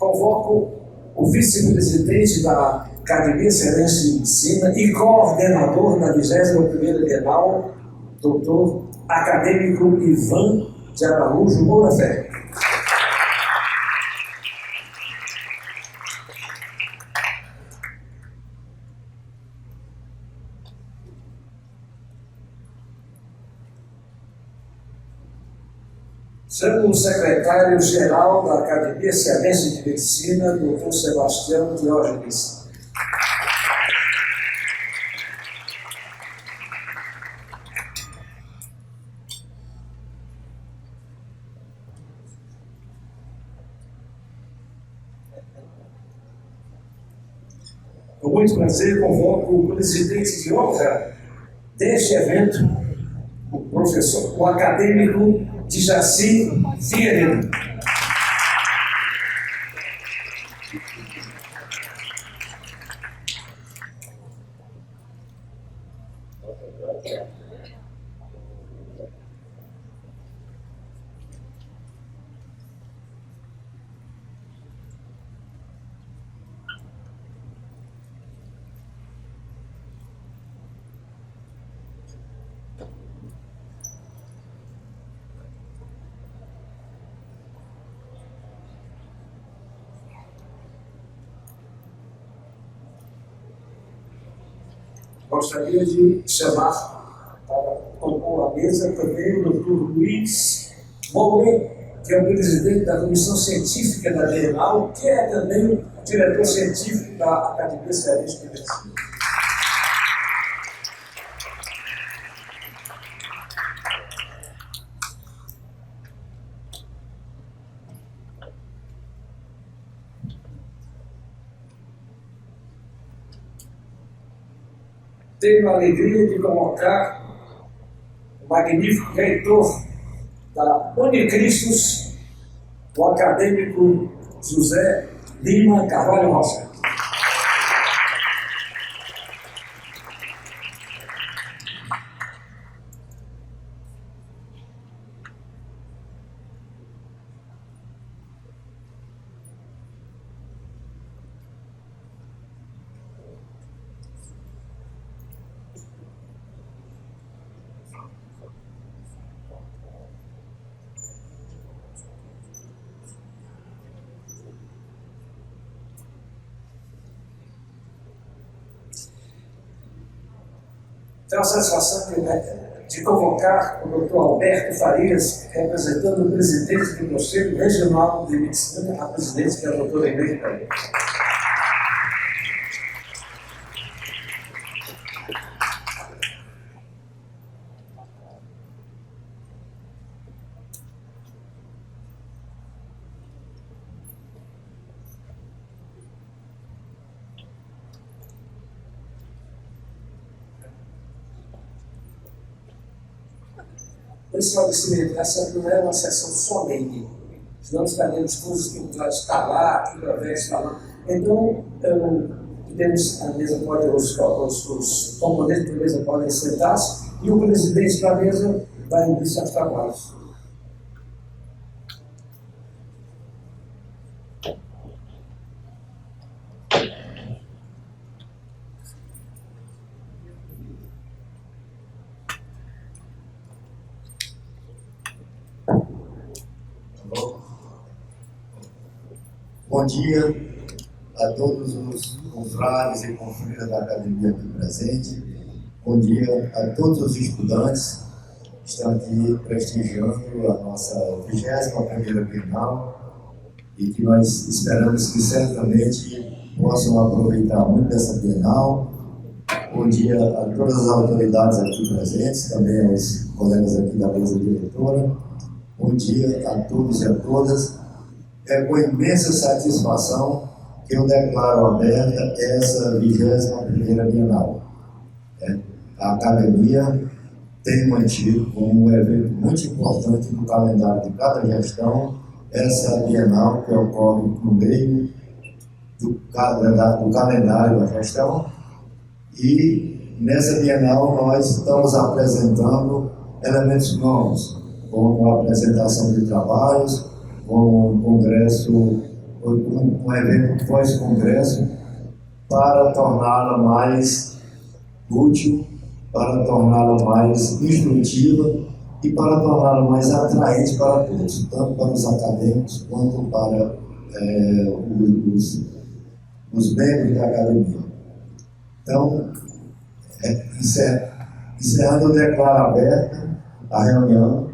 convoco o vice-presidente da Academia Cearense de Medicina e coordenador da 21ª Bienal, doutor acadêmico Ivan de Araújo Moura Ferreira. Chamo o secretário-geral da Academia Cearense de Medicina, doutor Sebastião Diógenes. Com muito prazer, convoco o presidente de honra deste evento, o acadêmico Jaci Figueiredo. Gostaria de chamar para compor a mesa também o doutor Luiz Moura, que é o presidente da Comissão Científica da Bienal, que é também o diretor científico da Academia Cearense de Medicina. Tenho a alegria de convocar o magnífico reitor da Unicristos, o acadêmico José Lima Carvalho Rocha. Tenho a satisfação de convocar o doutor Alberto Farias, representando o presidente do Conselho Regional de Medicina, a presidente, que é a doutora Inês Pereira. Por esse essa não é uma sessão solene, senão estaremos todos que estar lá, que vai estar lá. Então, temos a mesa, os componentes da mesa podem sentar-se e o presidente da mesa vai iniciar os trabalhos. Bom dia a todos os confrades e confreiras da Academia aqui presente. Bom dia a todos os estudantes que estão aqui prestigiando a nossa 21ª Bienal e que nós esperamos que certamente possam aproveitar muito dessa Bienal. Bom dia a todas as autoridades aqui presentes, também aos colegas aqui da mesa diretora. Bom dia a todos e a todas. É com imensa satisfação que eu declaro aberta essa 21ª Bienal. A Academia tem mantido como um evento muito importante no calendário de cada gestão essa Bienal que ocorre no meio do calendário da gestão. E nessa Bienal nós estamos apresentando elementos novos, como a apresentação de trabalhos, como um um evento pós-congresso para torná-la mais útil, para torná-la mais instrutiva e para torná-la mais atraente para todos, tanto para os acadêmicos quanto para os membros da academia. Então, encerrando, eu declaro aberta a reunião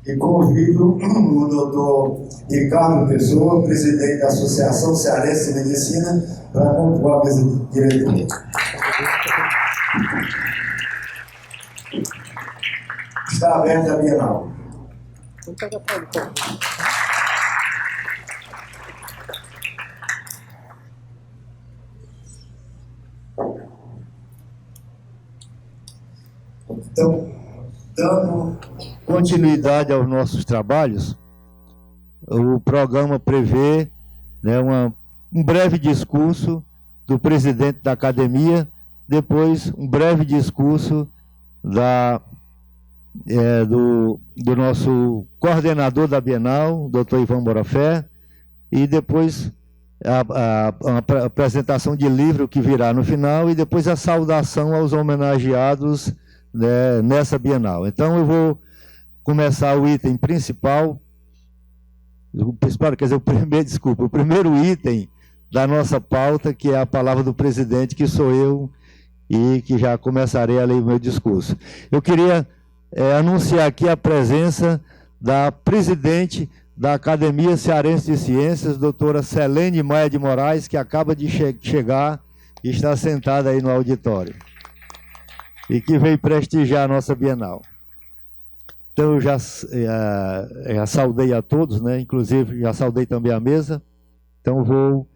e convido o doutor Ricardo Pessoa, presidente da Associação Cearense de Medicina, para compor a mesa diretora. Está aberta a Bienal. Então, dando continuidade aos nossos trabalhos, o programa prevê, né, um breve discurso do presidente da academia, depois um breve discurso do nosso coordenador da Bienal, doutor Ivan Borafé, e depois a apresentação de livro que virá no final, e depois a saudação aos homenageados, né, nessa Bienal. Então eu vou começar o item principal, quer dizer, o primeiro item da nossa pauta, que é a palavra do presidente, que sou eu, e que já começarei a ler o meu discurso. Eu queria anunciar aqui a presença da presidente da Academia Cearense de Ciências, doutora Celene Maia de Moraes, que acaba de chegar e está sentada aí no auditório, e que veio prestigiar a nossa Bienal. Então, eu já saudei a todos, né? Inclusive, já saudei também a mesa. Então, vou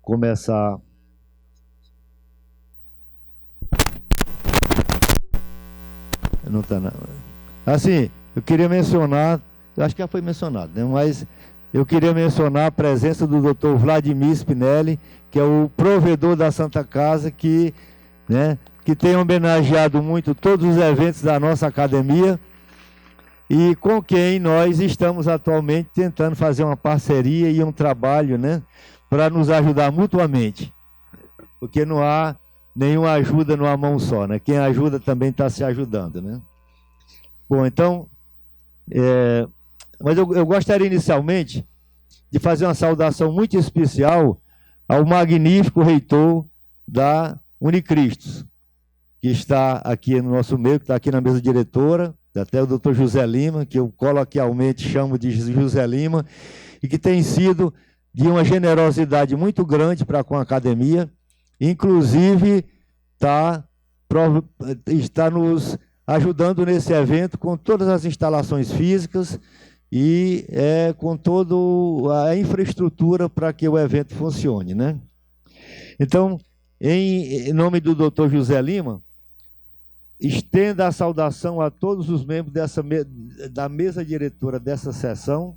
começar. Não está nada. Assim, eu queria mencionar, eu acho que já foi mencionado, né? Mas eu queria mencionar a presença do Dr. Vladimir Spinelli, que é o provedor da Santa Casa, que tem homenageado muito todos os eventos da nossa academia, e com quem nós estamos atualmente tentando fazer uma parceria e um trabalho, né, para nos ajudar mutuamente, porque não há nenhuma ajuda numa mão só, né? Quem ajuda também está se ajudando, né? Bom, então, mas eu gostaria inicialmente de fazer uma saudação muito especial ao magnífico reitor da Unicristos, que está aqui no nosso meio, que está aqui na mesa diretora, até o doutor José Lima, que eu coloquialmente chamo de José Lima, e que tem sido de uma generosidade muito grande para com a academia, inclusive está nos ajudando nesse evento com todas as instalações físicas e com toda a infraestrutura para que o evento funcione, né? Então, em nome do doutor José Lima, estenda a saudação a todos os membros da mesa diretora dessa sessão,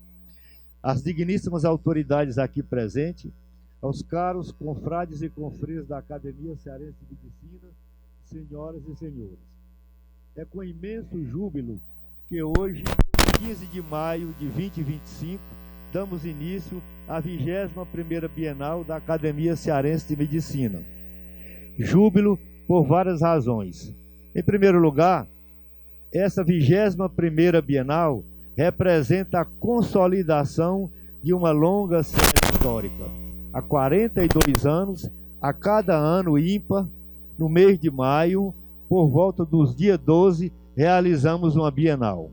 às digníssimas autoridades aqui presentes, aos caros confrades e confrades da Academia Cearense de Medicina, senhoras e senhores. É com imenso júbilo que hoje, 15 de maio de 2025, damos início à 21ª Bienal da Academia Cearense de Medicina. Júbilo por várias razões. Em primeiro lugar, essa 21ª Bienal representa a consolidação de uma longa série histórica. Há 42 anos, a cada ano ímpar, no mês de maio, por volta dos dias 12, realizamos uma Bienal.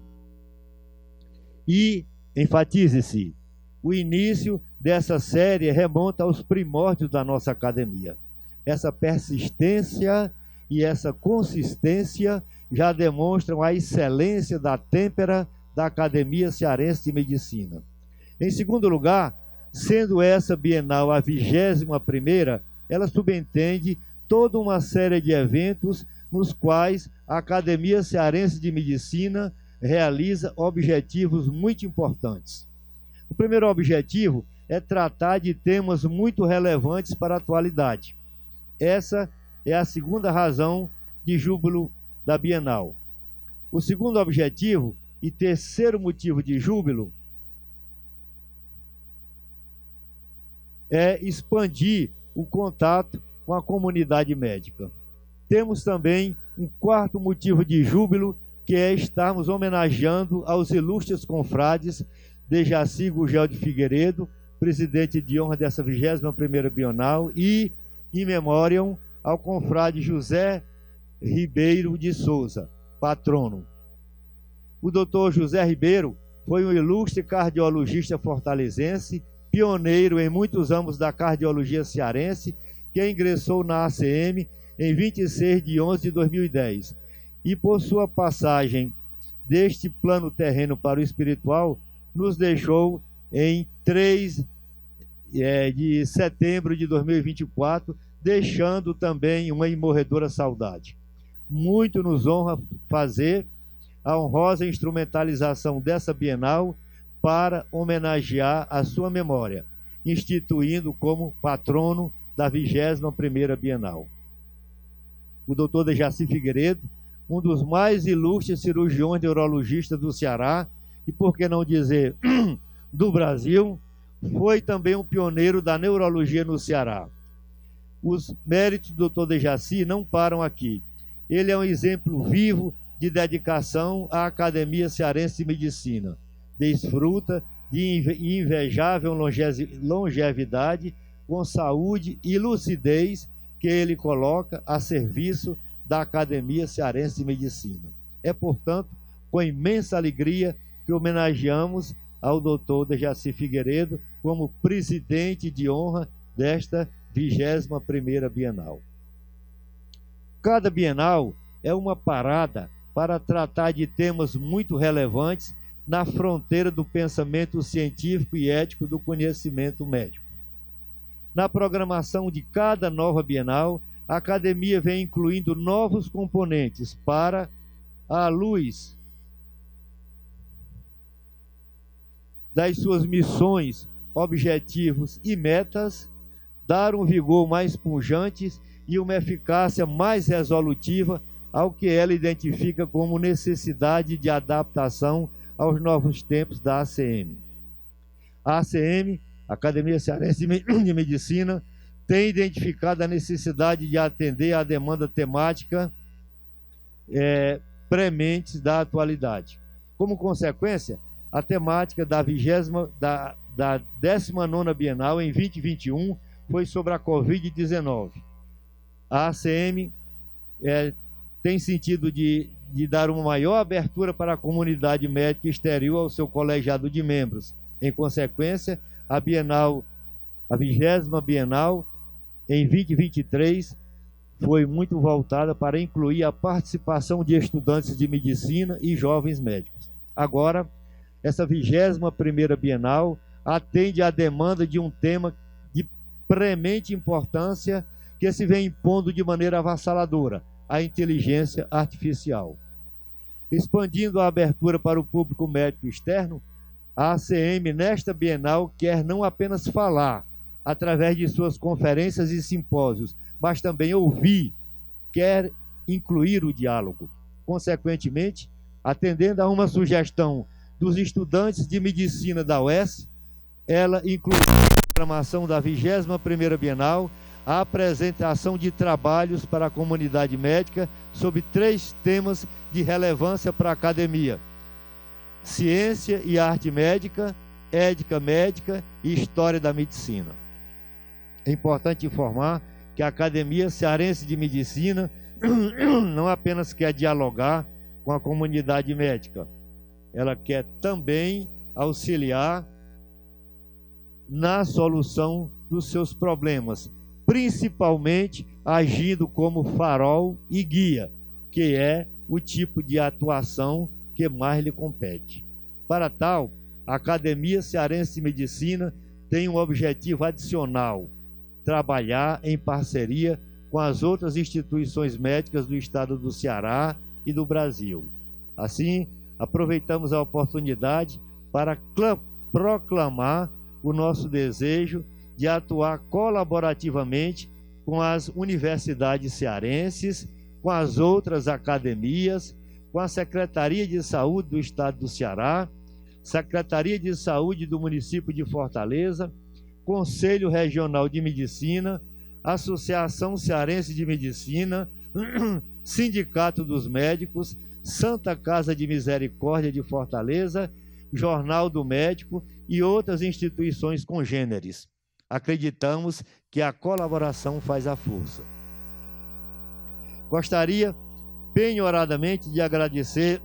E, enfatize-se, o início dessa série remonta aos primórdios da nossa academia. Essa persistência e essa consistência já demonstram a excelência da têmpera da Academia Cearense de Medicina. Em segundo lugar, sendo essa Bienal a 21ª, ela subentende toda uma série de eventos nos quais a Academia Cearense de Medicina realiza objetivos muito importantes. O primeiro objetivo é tratar de temas muito relevantes para a atualidade. Essa é a segunda razão de júbilo da Bienal. O segundo objetivo e terceiro motivo de júbilo é expandir o contato com a comunidade médica. Temos também um quarto motivo de júbilo, que é estarmos homenageando aos ilustres confrades Dejaci Gugel de Figueiredo, presidente de honra dessa 21ª Bienal, e, in memoriam, ao confrade José Ribeiro de Souza, patrono. O doutor José Ribeiro foi um ilustre cardiologista fortalezense, pioneiro em muitos ramos da cardiologia cearense, que ingressou na ACM em 26 de 11 de 2010. E por sua passagem deste plano terreno para o espiritual, nos deixou em 3 de setembro de 2024, deixando também uma imorredora saudade. Muito nos honra fazer a honrosa instrumentalização dessa Bienal para homenagear a sua memória, instituindo como patrono da 21ª Bienal. O doutor Dejaci Figueiredo, um dos mais ilustres cirurgiões neurologistas do Ceará, e por que não dizer do Brasil, foi também um pioneiro da neurologia no Ceará. Os méritos do doutor Dejaci não param aqui. Ele é um exemplo vivo de dedicação à Academia Cearense de Medicina. Desfruta de invejável longevidade, com saúde e lucidez que ele coloca a serviço da Academia Cearense de Medicina. É, portanto, com imensa alegria que homenageamos ao doutor Dejaci Figueiredo como presidente de honra desta 21ª Bienal. Cada Bienal é uma parada para tratar de temas muito relevantes na fronteira do pensamento científico e ético do conhecimento médico. Na programação de cada nova Bienal, a Academia vem incluindo novos componentes para, à luz das suas missões, objetivos e metas, dar um vigor mais pujante e uma eficácia mais resolutiva ao que ela identifica como necessidade de adaptação aos novos tempos da ACM. A ACM, Academia Cearense de Medicina, tem identificado a necessidade de atender à demanda temática premente da atualidade. Como consequência, a temática da 19ª Bienal em 2021 foi sobre a Covid-19. A ACM tem sentido de dar uma maior abertura para a comunidade médica exterior ao seu colegiado de membros. Em consequência, a 20ª Bienal, em 2023, foi muito voltada para incluir a participação de estudantes de medicina e jovens médicos. Agora, essa 21ª Bienal atende à demanda de um tema de premente importância que se vem impondo de maneira avassaladora: a inteligência artificial. Expandindo a abertura para o público médico externo, a ACM, nesta Bienal, quer não apenas falar através de suas conferências e simpósios, mas também ouvir, quer incluir o diálogo. Consequentemente, atendendo a uma sugestão dos estudantes de medicina da UES, ela inclui na programação da 21ª Bienal a apresentação de trabalhos para a comunidade médica sobre 3 temas de relevância para a academia: ciência e arte médica, ética médica e história da medicina. É importante informar que a Academia Cearense de Medicina não apenas quer dialogar com a comunidade médica, ela quer também auxiliar na solução dos seus problemas, principalmente agindo como farol e guia, que é o tipo de atuação que mais lhe compete. Para tal, a Academia Cearense de Medicina tem um objetivo adicional: trabalhar em parceria com as outras instituições médicas do estado do Ceará e do Brasil. Assim, aproveitamos a oportunidade para proclamar o nosso desejo de atuar colaborativamente com as universidades cearenses, com as outras academias, com a Secretaria de Saúde do Estado do Ceará, Secretaria de Saúde do município de Fortaleza, Conselho Regional de Medicina, Associação Cearense de Medicina, Sindicato dos Médicos, Santa Casa de Misericórdia de Fortaleza, Jornal do Médico e outras instituições congêneres. Acreditamos que a colaboração faz a força. Gostaria penhoradamente de agradecer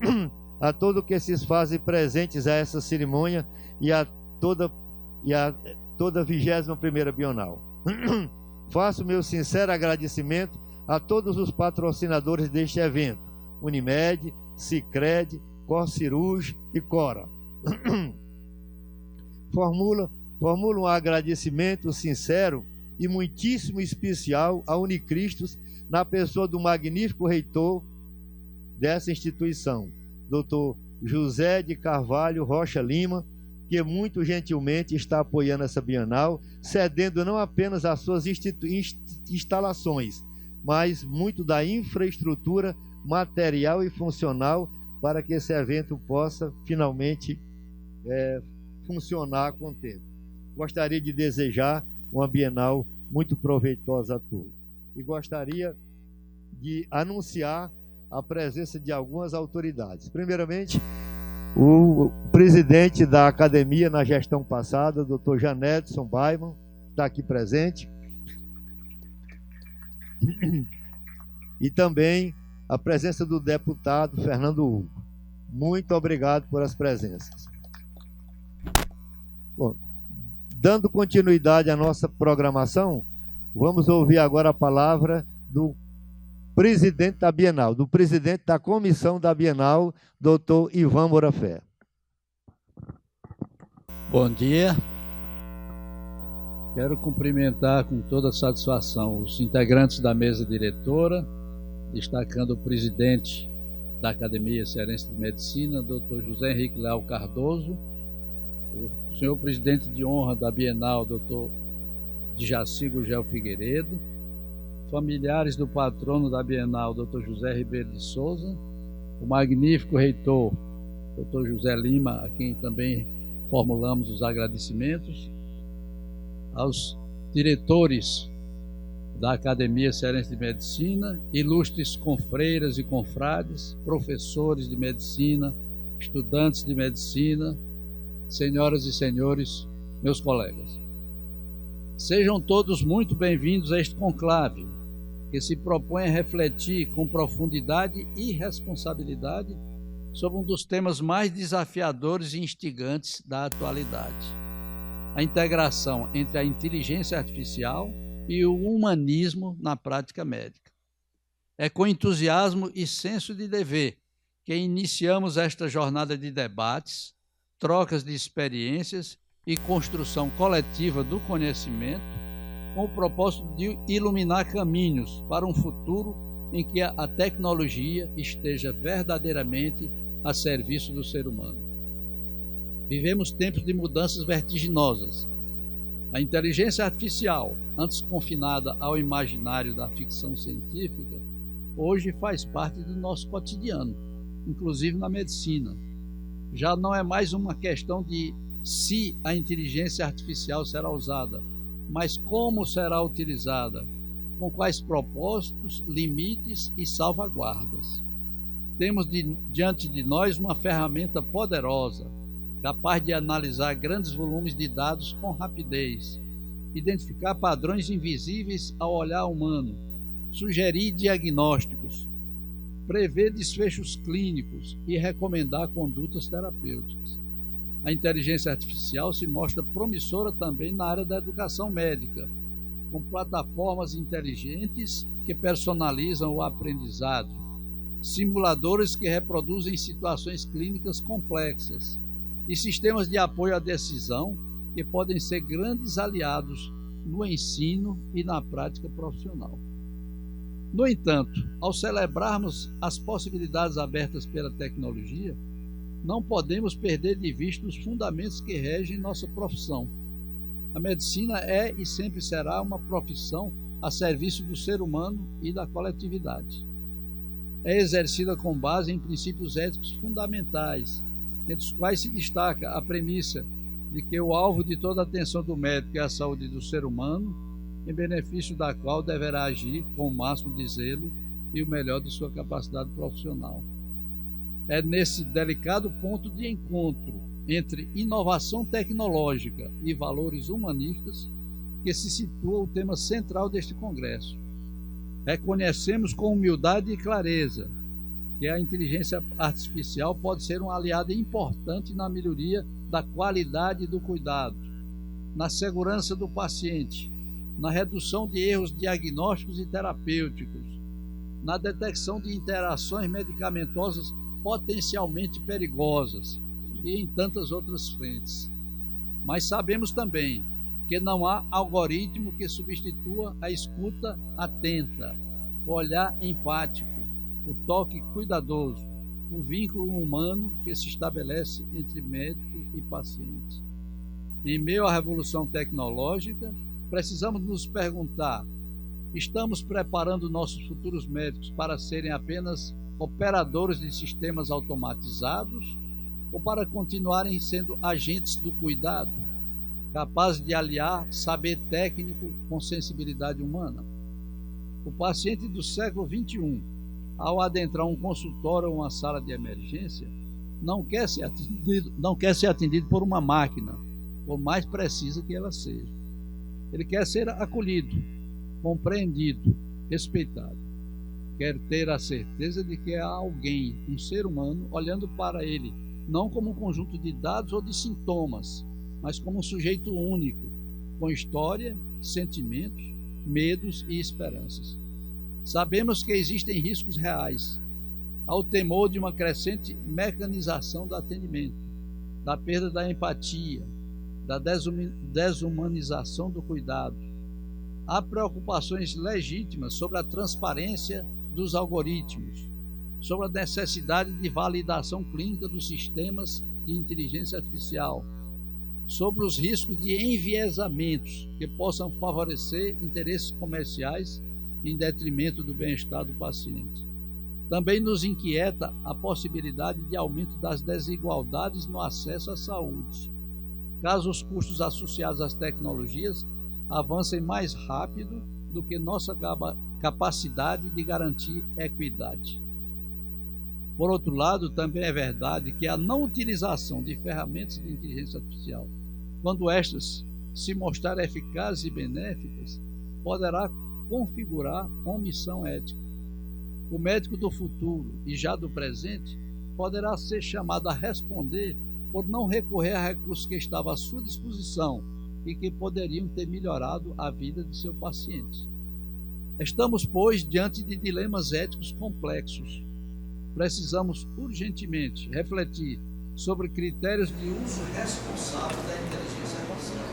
a todos que se fazem presentes a essa cerimônia e a toda a 21ª Bienal. Faço meu sincero agradecimento a todos os patrocinadores deste evento: Unimed, Sicredi, Corcirurg e Cora. Formulo um agradecimento sincero e muitíssimo especial a Unicristos, na pessoa do magnífico reitor dessa instituição, Dr. José de Carvalho Rocha Lima, que muito gentilmente está apoiando essa Bienal, cedendo não apenas as suas instalações, mas muito da infraestrutura material e funcional para que esse evento possa finalmente funcionar com o tempo. Gostaria de desejar uma Bienal muito proveitosa a todos. E gostaria de anunciar a presença de algumas autoridades. Primeiramente, o presidente da academia na gestão passada, Dr. Janedson Baiman, está aqui presente. E também a presença do deputado Fernando Hugo. Muito obrigado por as presenças. Bom, dando continuidade à nossa programação, vamos ouvir agora a palavra do presidente da Bienal, do presidente da comissão da Bienal, Dr. Ivan Morafé. Bom dia. Quero cumprimentar com toda satisfação os integrantes da mesa diretora, destacando o presidente da Academia Cearense de Medicina, Dr. José Henrique Leal Cardoso, o senhor presidente de honra da Bienal, Dr. Djaci Gugel Figueiredo, familiares do patrono da Bienal, Dr. José Ribeiro de Souza, o magnífico reitor, Dr. José Lima, a quem também formulamos os agradecimentos, aos diretores da Academia Cearense de Medicina, ilustres confreiras e confrades, professores de medicina, estudantes de medicina, senhoras e senhores, meus colegas. Sejam todos muito bem-vindos a este conclave, que se propõe a refletir com profundidade e responsabilidade sobre um dos temas mais desafiadores e instigantes da atualidade: a integração entre a inteligência artificial e o humanismo na prática médica. É com entusiasmo e senso de dever que iniciamos esta jornada de debates, trocas de experiências e construção coletiva do conhecimento, com o propósito de iluminar caminhos para um futuro em que a tecnologia esteja verdadeiramente a serviço do ser humano. Vivemos tempos de mudanças vertiginosas. A inteligência artificial, antes confinada ao imaginário da ficção científica, hoje faz parte do nosso cotidiano, inclusive na medicina. Já não é mais uma questão de se a inteligência artificial será usada, mas como será utilizada, com quais propósitos, limites e salvaguardas. Temos diante de nós uma ferramenta poderosa, capaz de analisar grandes volumes de dados com rapidez, identificar padrões invisíveis ao olhar humano, sugerir diagnósticos, prever desfechos clínicos e recomendar condutas terapêuticas. A inteligência artificial se mostra promissora também na área da educação médica, com plataformas inteligentes que personalizam o aprendizado, simuladores que reproduzem situações clínicas complexas e sistemas de apoio à decisão que podem ser grandes aliados no ensino e na prática profissional. No entanto, ao celebrarmos as possibilidades abertas pela tecnologia, não podemos perder de vista os fundamentos que regem nossa profissão. A medicina é e sempre será uma profissão a serviço do ser humano e da coletividade. É exercida com base em princípios éticos fundamentais, entre os quais se destaca a premissa de que o alvo de toda a atenção do médico é a saúde do ser humano, em benefício da qual deverá agir com o máximo de zelo e o melhor de sua capacidade profissional. É nesse delicado ponto de encontro entre inovação tecnológica e valores humanistas que se situa o tema central deste congresso. Reconhecemos com humildade e clareza que a inteligência artificial pode ser um aliado importante na melhoria da qualidade do cuidado, na segurança do paciente, na redução de erros diagnósticos e terapêuticos, na detecção de interações medicamentosas potencialmente perigosas e em tantas outras frentes. Mas sabemos também que não há algoritmo que substitua a escuta atenta, o olhar empático, o toque cuidadoso, o vínculo humano que se estabelece entre médico e paciente. Em meio à revolução tecnológica, precisamos nos perguntar: estamos preparando nossos futuros médicos para serem apenas operadores de sistemas automatizados ou para continuarem sendo agentes do cuidado, capazes de aliar saber técnico com sensibilidade humana? O paciente do século XXI, ao adentrar um consultório ou uma sala de emergência, não quer ser atendido por uma máquina, por mais precisa que ela seja. Ele quer ser acolhido, compreendido, respeitado. Quer ter a certeza de que há alguém, um ser humano, olhando para ele, não como um conjunto de dados ou de sintomas, mas como um sujeito único, com história, sentimentos, medos e esperanças. Sabemos que existem riscos reais, ao temor de uma crescente mecanização do atendimento, da perda da empatia, da desumanização do cuidado. Há preocupações legítimas sobre a transparência dos algoritmos, sobre a necessidade de validação clínica dos sistemas de inteligência artificial, sobre os riscos de enviesamentos que possam favorecer interesses comerciais em detrimento do bem-estar do paciente. Também nos inquieta a possibilidade de aumento das desigualdades no acesso à saúde, caso os custos associados às tecnologias avancem mais rápido do que nossa capacidade de garantir equidade. Por outro lado, também é verdade que a não utilização de ferramentas de inteligência artificial, quando estas se mostrarem eficazes e benéficas, poderá configurar omissão ética. O médico do futuro e já do presente poderá ser chamado a responder por não recorrer a recursos que estavam à sua disposição e que poderiam ter melhorado a vida de seu paciente. Estamos, pois, diante de dilemas éticos complexos. Precisamos urgentemente refletir sobre critérios de uso responsável da inteligência artificial.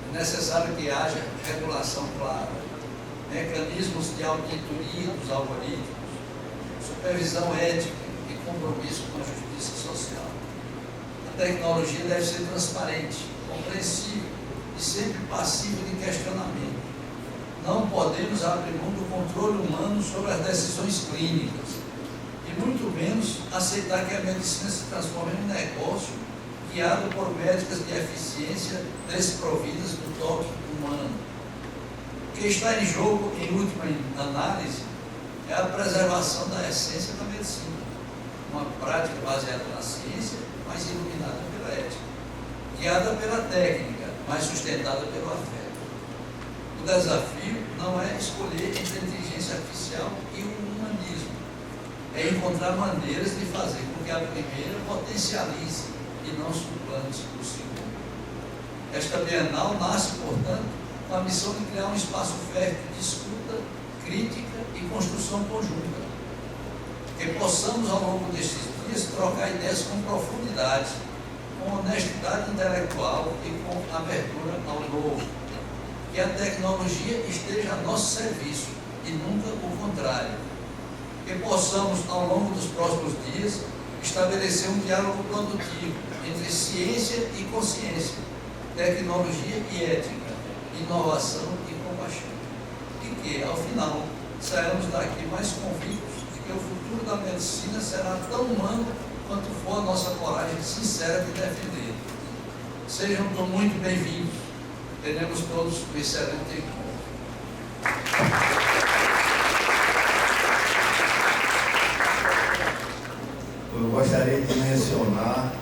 É necessário que haja regulação clara, mecanismos de auditoria dos algoritmos, supervisão ética e compromisso com a justiça social. A tecnologia deve ser transparente, compreensível e sempre passível de questionamento. Não podemos abrir mão do controle humano sobre as decisões clínicas e muito menos aceitar que a medicina se transforme em um negócio guiado por médicas de eficiência desprovidas do toque humano. O que está em jogo, em última análise, é a preservação da essência da medicina, uma prática baseada na ciência, mas iluminada pela ética, guiada pela técnica, mas sustentada pelo afeto. O desafio não é escolher entre a inteligência artificial e o humanismo, é encontrar maneiras de fazer com que a primeira potencialize e não suplante o segundo. Esta Bienal nasce, portanto, com a missão de criar um espaço fértil de escuta, crítica e construção conjunta. Que possamos, ao longo destes dias, trocar ideias com profundidade, com honestidade intelectual e com abertura ao novo. Que a tecnologia esteja a nosso serviço e nunca o contrário. Que possamos, ao longo dos próximos dias, estabelecer um diálogo produtivo entre ciência e consciência, tecnologia e ética, inovação e compaixão. E que, ao final, sairemos daqui mais convictos de que o futuro da medicina será tão humano quanto for a nossa coragem sincera de defender. Sejam muito bem-vindos. Teremos todos um excelente encontro. Eu gostaria de mencionar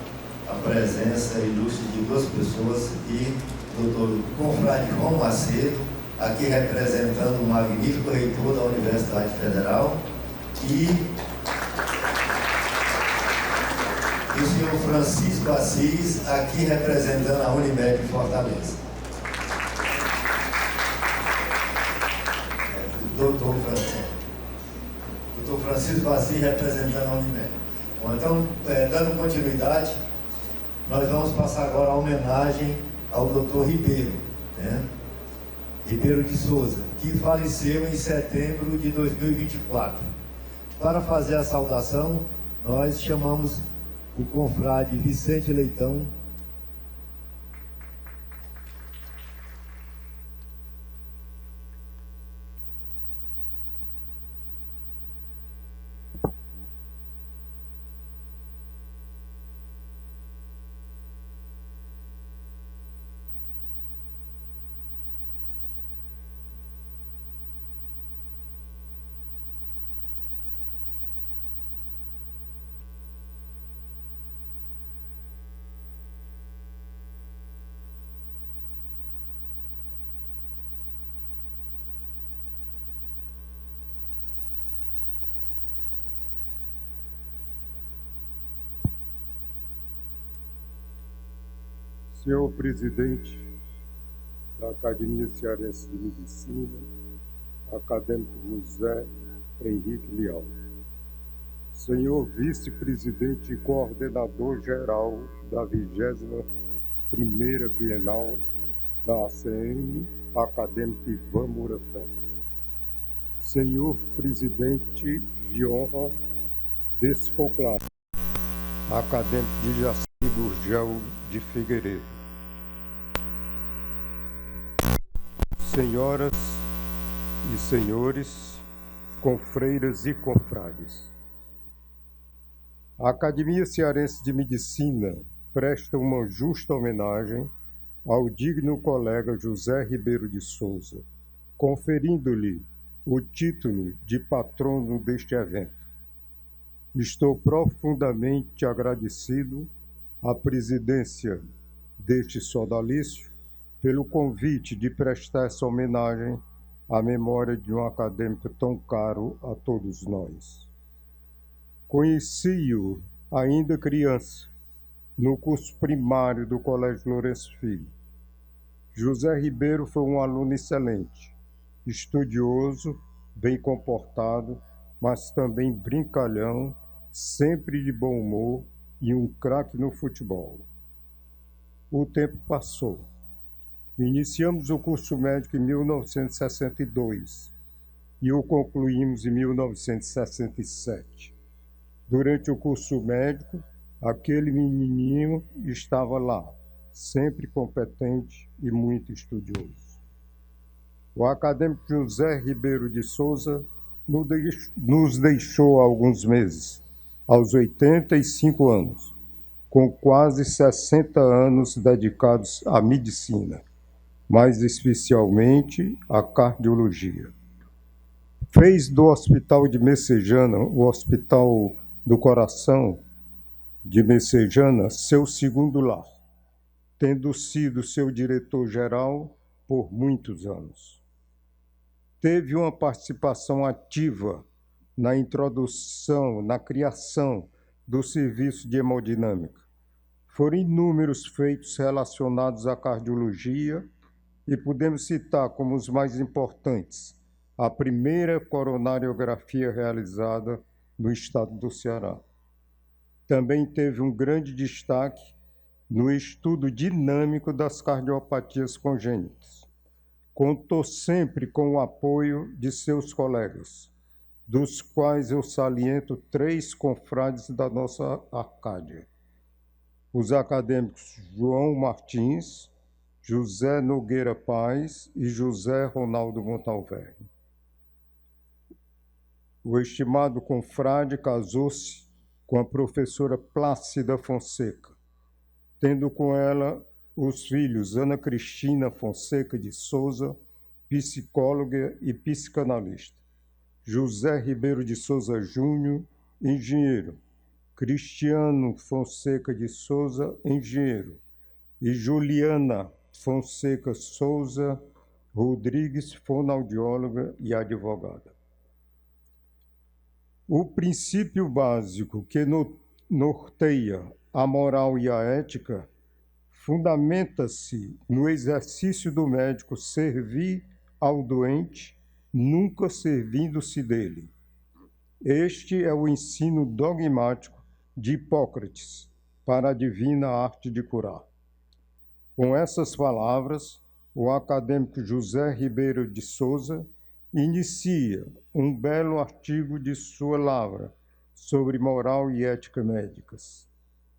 a presença ilustre de duas pessoas aqui, o doutor Confrade João Macedo, aqui representando o magnífico reitor da Universidade Federal, e o senhor Francisco Assis, aqui representando a Unimed de Fortaleza. Doutor Francisco Assis representando a Unimed. Bom, então, dando continuidade, nós vamos passar agora a homenagem ao doutor Ribeiro, né? Ribeiro de Souza, que faleceu em setembro de 2024. Para fazer a saudação, nós chamamos o confrade Vicente Leitão. Senhor presidente da Academia Cearense de Medicina, acadêmico José Henrique Leal. Senhor vice-presidente e coordenador geral da 21ª Bienal da ACM, acadêmico Ivan Murafé. Senhor presidente de honra desse conclave, acadêmico de Jaci Gurgel de Figueiredo. Senhoras e senhores, confreiras e confrades, a Academia Cearense de Medicina presta uma justa homenagem ao digno colega José Ribeiro de Souza, conferindo-lhe o título de patrono deste evento. Estou profundamente agradecido à presidência deste sodalício pelo convite de prestar essa homenagem à memória de um acadêmico tão caro a todos nós. Conheci-o ainda criança, no curso primário do Colégio Lourenço Filho. José Ribeiro foi um aluno excelente, estudioso, bem comportado, mas também brincalhão, sempre de bom humor e um craque no futebol. O tempo passou. Iniciamos o curso médico em 1962 e o concluímos em 1967. Durante o curso médico, aquele menininho estava lá, sempre competente e muito estudioso. O acadêmico José Ribeiro de Souza nos deixou há alguns meses, aos 85 anos, com quase 60 anos dedicados à medicina, mais especialmente à cardiologia. Fez do Hospital de Messejana, o Hospital do Coração de Messejana, seu segundo lar, tendo sido seu diretor-geral por muitos anos. Teve uma participação ativa na introdução, na criação do serviço de hemodinâmica. Foram inúmeros feitos relacionados à cardiologia e podemos citar como os mais importantes a primeira coronariografia realizada no estado do Ceará. Também teve um grande destaque no estudo dinâmico das cardiopatias congênitas. Contou sempre com o apoio de seus colegas, dos quais eu saliento 3 confrades da nossa Arcádia: os acadêmicos João Martins, José Nogueira Paz e José Ronaldo Montalverne. O estimado confrade casou-se com a professora Plácida Fonseca, tendo com ela os filhos Ana Cristina Fonseca de Souza, psicóloga e psicanalista; José Ribeiro de Souza Júnior, engenheiro; Cristiano Fonseca de Souza, engenheiro; e Juliana Fonseca Souza Rodrigues, fonoaudióloga e advogada. O princípio básico que norteia a moral e a ética fundamenta-se no exercício do médico servir ao doente, nunca servindo-se dele. Este é o ensino dogmático de Hipócrates para a divina arte de curar. Com essas palavras, o acadêmico José Ribeiro de Souza inicia um belo artigo de sua lavra sobre moral e ética médicas.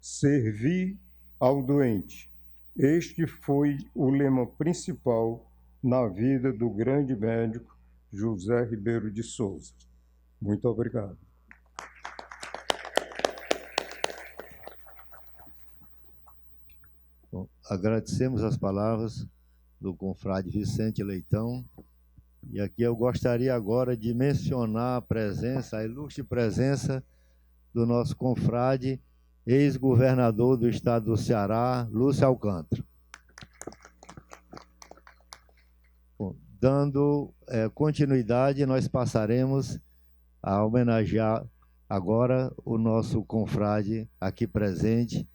Servir ao doente. Este foi o lema principal na vida do grande médico José Ribeiro de Souza. Muito obrigado. Bom, agradecemos as palavras do confrade Vicente Leitão. E aqui eu gostaria agora de mencionar a ilustre presença do nosso confrade, ex-governador do estado do Ceará, Lúcio Alcântara. Bom, dando continuidade, nós passaremos a homenagear agora o nosso confrade aqui presente,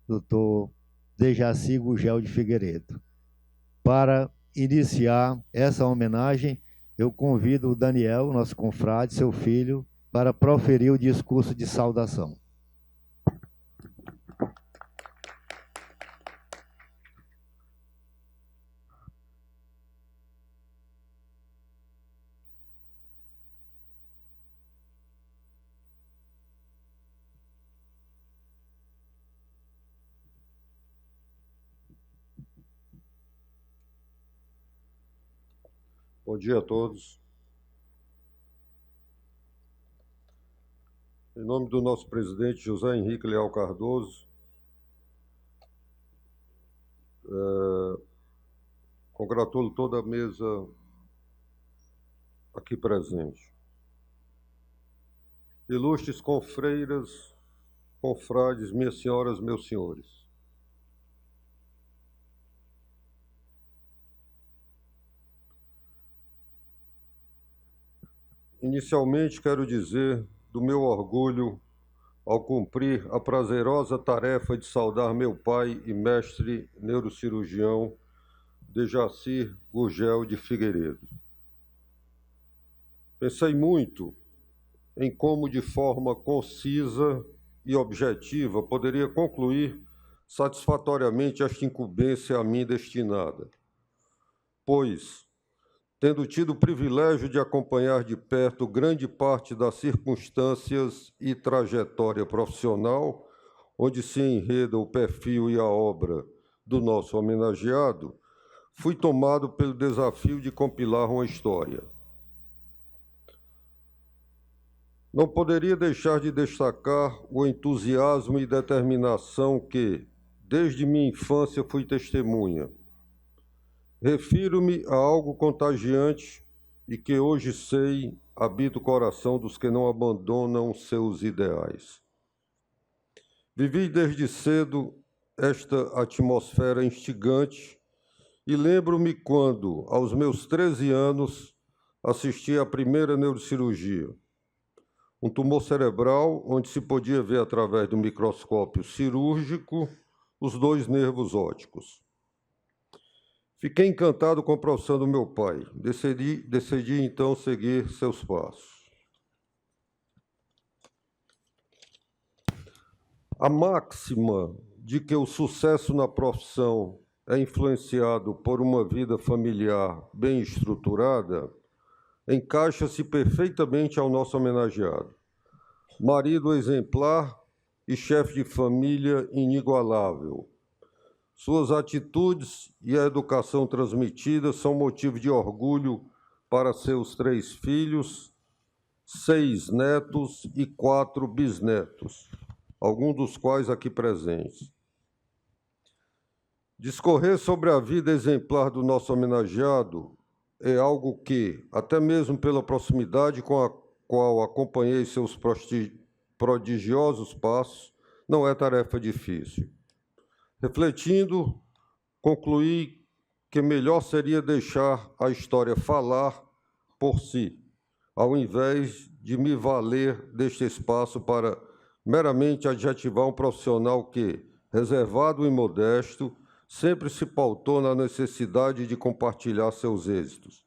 doutor Dejaci Gugel de Figueiredo. Para iniciar essa homenagem, eu convido o Daniel, nosso confrade, seu filho, para proferir o discurso de saudação. Bom dia a todos. Em nome do nosso presidente José Henrique Leal Cardoso, congratulo toda a mesa aqui presente. Ilustres confreiras, confrades, minhas senhoras, meus senhores. Inicialmente, quero dizer do meu orgulho ao cumprir a prazerosa tarefa de saudar meu pai e mestre neurocirurgião, Dejaci Gugel de Figueiredo. Pensei muito em como, de forma concisa e objetiva, poderia concluir satisfatoriamente esta incumbência a mim destinada, pois, tendo tido o privilégio de acompanhar de perto grande parte das circunstâncias e trajetória profissional, onde se enreda o perfil e a obra do nosso homenageado, fui tomado pelo desafio de compilar uma história. Não poderia deixar de destacar o entusiasmo e determinação que, desde minha infância, fui testemunha. Refiro-me a algo contagiante e que hoje sei habita o coração dos que não abandonam seus ideais. Vivi desde cedo esta atmosfera instigante e lembro-me quando, aos meus 13 anos, assisti à primeira neurocirurgia. Um tumor cerebral onde se podia ver através do microscópio cirúrgico os 2 nervos ópticos. Fiquei encantado com a profissão do meu pai. Decidi então seguir seus passos. A máxima de que o sucesso na profissão é influenciado por uma vida familiar bem estruturada encaixa-se perfeitamente ao nosso homenageado. Marido exemplar e chefe de família inigualável. Suas atitudes e a educação transmitida são motivo de orgulho para seus 3 filhos, 6 netos e 4 bisnetos, alguns dos quais aqui presentes. Discorrer sobre a vida exemplar do nosso homenageado é algo que, até mesmo pela proximidade com a qual acompanhei seus prodigiosos passos, não é tarefa difícil. Refletindo, concluí que melhor seria deixar a história falar por si, ao invés de me valer deste espaço para meramente adjetivar um profissional que, reservado e modesto, sempre se pautou na necessidade de compartilhar seus êxitos,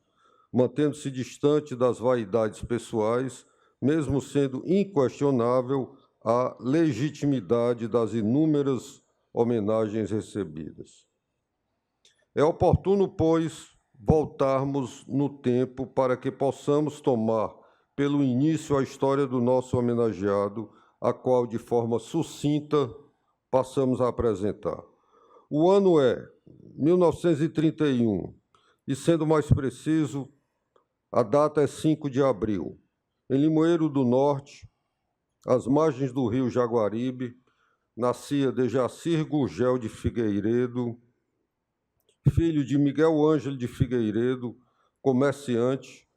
mantendo-se distante das vaidades pessoais, mesmo sendo inquestionável a legitimidade das inúmeras homenagens recebidas. É oportuno, pois, voltarmos no tempo para que possamos tomar pelo início a história do nosso homenageado, a qual, de forma sucinta, passamos a apresentar. O ano é 1931, e, sendo mais preciso, a data é 5 de abril. Em Limoeiro do Norte, às margens do rio Jaguaribe, nascia Dejacir Gurgel de Figueiredo, filho de Miguel Ângelo de Figueiredo, comerciante,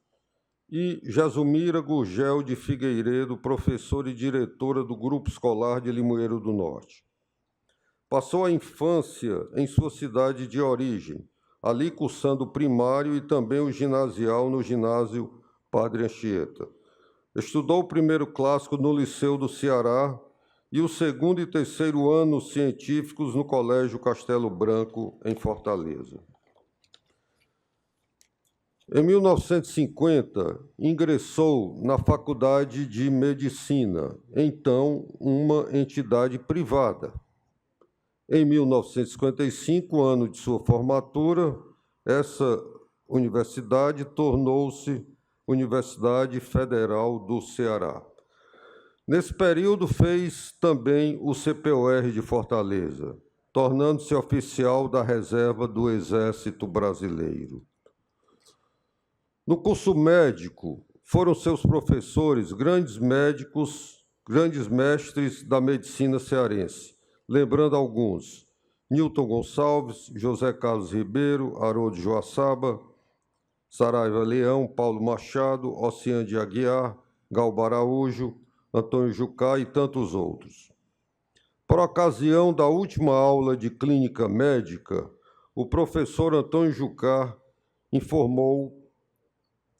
e Jasumira Gurgel de Figueiredo, professora e diretora do Grupo Escolar de Limoeiro do Norte. Passou a infância em sua cidade de origem, ali cursando o primário e também o ginasial no ginásio Padre Anchieta. Estudou o primeiro clássico no Liceu do Ceará e o segundo e terceiro anos científicos no Colégio Castelo Branco, em Fortaleza. Em 1950, ingressou na Faculdade de Medicina, então uma entidade privada. Em 1955, ano de sua formatura, essa universidade tornou-se Universidade Federal do Ceará. Nesse período, fez também o CPUR de Fortaleza, tornando-se oficial da reserva do Exército Brasileiro. No curso médico, foram seus professores grandes médicos, grandes mestres da medicina cearense, lembrando alguns: Newton Gonçalves, José Carlos Ribeiro, Haroldo Joaçaba, Saraiva Leão, Paulo Machado, Oceano de Aguiar, Galba Araújo, Antônio Jucá e tantos outros. Por ocasião da última aula de clínica médica, o professor Antônio Jucá informou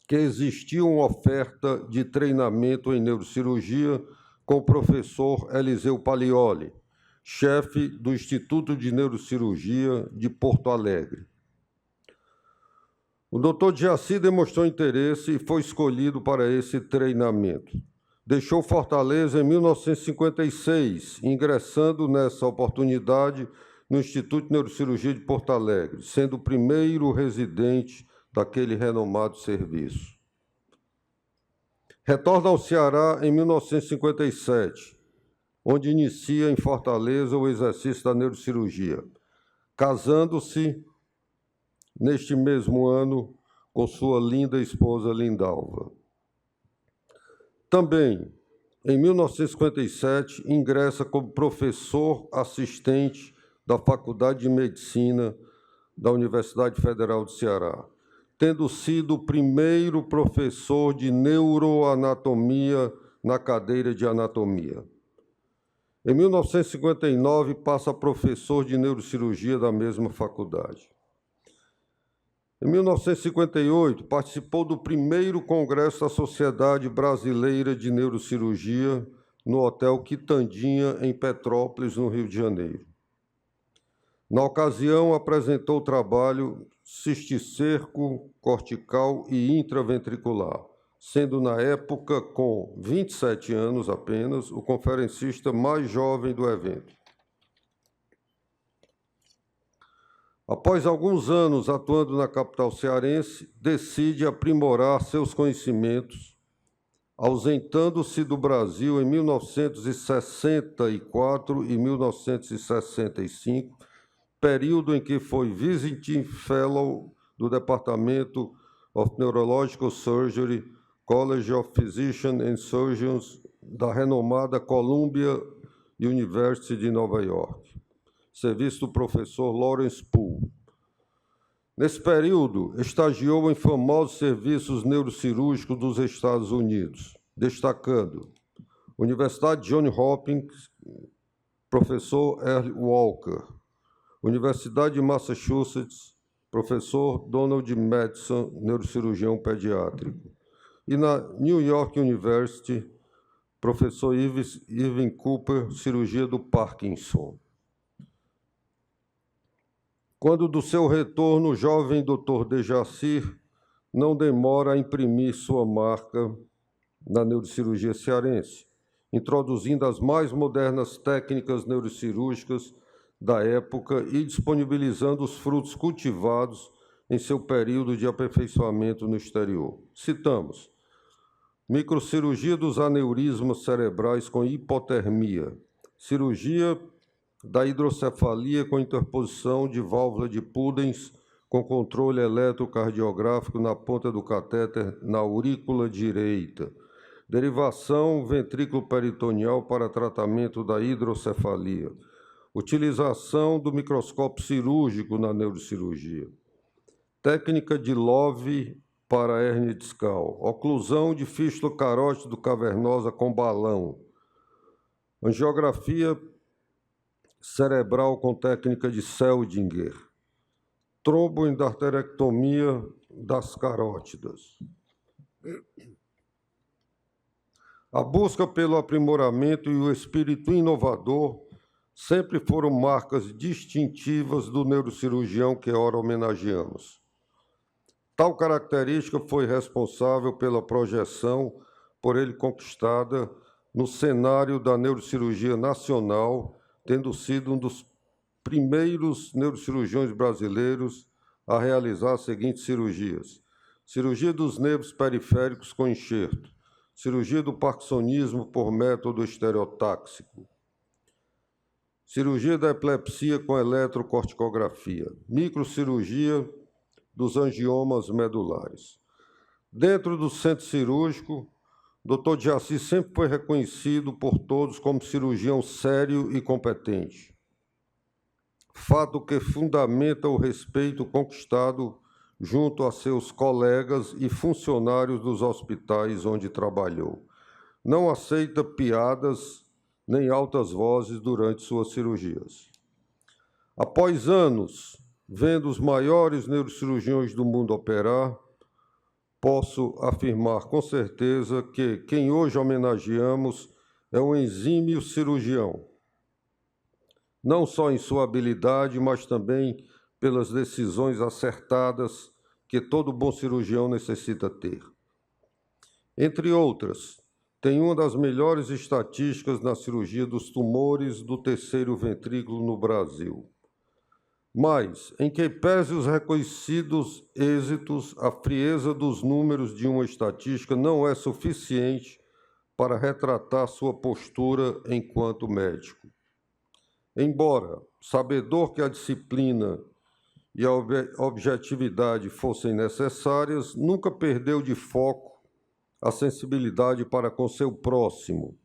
que existia uma oferta de treinamento em neurocirurgia com o professor Eliseu Palioli, chefe do Instituto de Neurocirurgia de Porto Alegre. O Dr. Djaci demonstrou interesse e foi escolhido para esse treinamento. Deixou Fortaleza em 1956, ingressando nessa oportunidade no Instituto de Neurocirurgia de Porto Alegre, sendo o primeiro residente daquele renomado serviço. Retorna ao Ceará em 1957, onde inicia em Fortaleza o exercício da neurocirurgia, casando-se neste mesmo ano com sua linda esposa Lindalva. Também, em 1957, ingressa como professor assistente da Faculdade de Medicina da Universidade Federal do Ceará, tendo sido o primeiro professor de neuroanatomia na cadeira de anatomia. Em 1959, passa a professor de neurocirurgia da mesma faculdade. Em 1958, participou do primeiro congresso da Sociedade Brasileira de Neurocirurgia no Hotel Quitandinha, em Petrópolis, no Rio de Janeiro. Na ocasião, apresentou o trabalho cisticerco, cortical e intraventricular, sendo, na época, com 27 anos apenas, o conferencista mais jovem do evento. Após alguns anos atuando na capital cearense, decide aprimorar seus conhecimentos, ausentando-se do Brasil em 1964 e 1965, período em que foi Visiting Fellow do Departamento of Neurological Surgery, College of Physicians and Surgeons, da renomada Columbia University de Nova York. serviço do professor Lawrence Poole. Nesse período, estagiou em famosos serviços neurocirúrgicos dos Estados Unidos, destacando Universidade Johns Hopkins, professor Earl Walker, Universidade de Massachusetts, professor Donald Madison, neurocirurgião pediátrico, e na New York University, professor Irving Cooper, cirurgia do Parkinson. Quando do seu retorno, o jovem Dr. Dejacir não demora a imprimir sua marca na neurocirurgia cearense, introduzindo as mais modernas técnicas neurocirúrgicas da época e disponibilizando os frutos cultivados em seu período de aperfeiçoamento no exterior. Citamos: microcirurgia dos aneurismas cerebrais com hipotermia, cirurgia da hidrocefalia com interposição de válvula de Pudens com controle eletrocardiográfico na ponta do catéter na aurícula direita, derivação ventrículo-peritoneal para tratamento da hidrocefalia, utilização do microscópio cirúrgico na neurocirurgia, técnica de Love para hérnia discal, oclusão de fístula carótido cavernosa com balão, angiografia cerebral com técnica de Seldinger, tromboendarterectomia das carótidas. A busca pelo aprimoramento e o espírito inovador sempre foram marcas distintivas do neurocirurgião que ora homenageamos. Tal característica foi responsável pela projeção por ele conquistada no cenário da neurocirurgia nacional, tendo sido um dos primeiros neurocirurgiões brasileiros a realizar as seguintes cirurgias: cirurgia dos nervos periféricos com enxerto, cirurgia do parkinsonismo por método estereotáxico, cirurgia da epilepsia com eletrocorticografia, microcirurgia dos angiomas medulares. Dentro do centro cirúrgico, Dr. Dejacir sempre foi reconhecido por todos como cirurgião sério e competente, fato que fundamenta o respeito conquistado junto a seus colegas e funcionários dos hospitais onde trabalhou. Não aceita piadas nem altas vozes durante suas cirurgias. Após anos vendo os maiores neurocirurgiões do mundo operar, posso afirmar com certeza que quem hoje homenageamos é um exímio cirurgião, não só em sua habilidade, mas também pelas decisões acertadas que todo bom cirurgião necessita ter. Entre outras, tem uma das melhores estatísticas na cirurgia dos tumores do terceiro ventrículo no Brasil. Mas, em que pese os reconhecidos êxitos, a frieza dos números de uma estatística não é suficiente para retratar sua postura enquanto médico. Embora sabedor que a disciplina e a objetividade fossem necessárias, nunca perdeu de foco a sensibilidade para com seu próximo,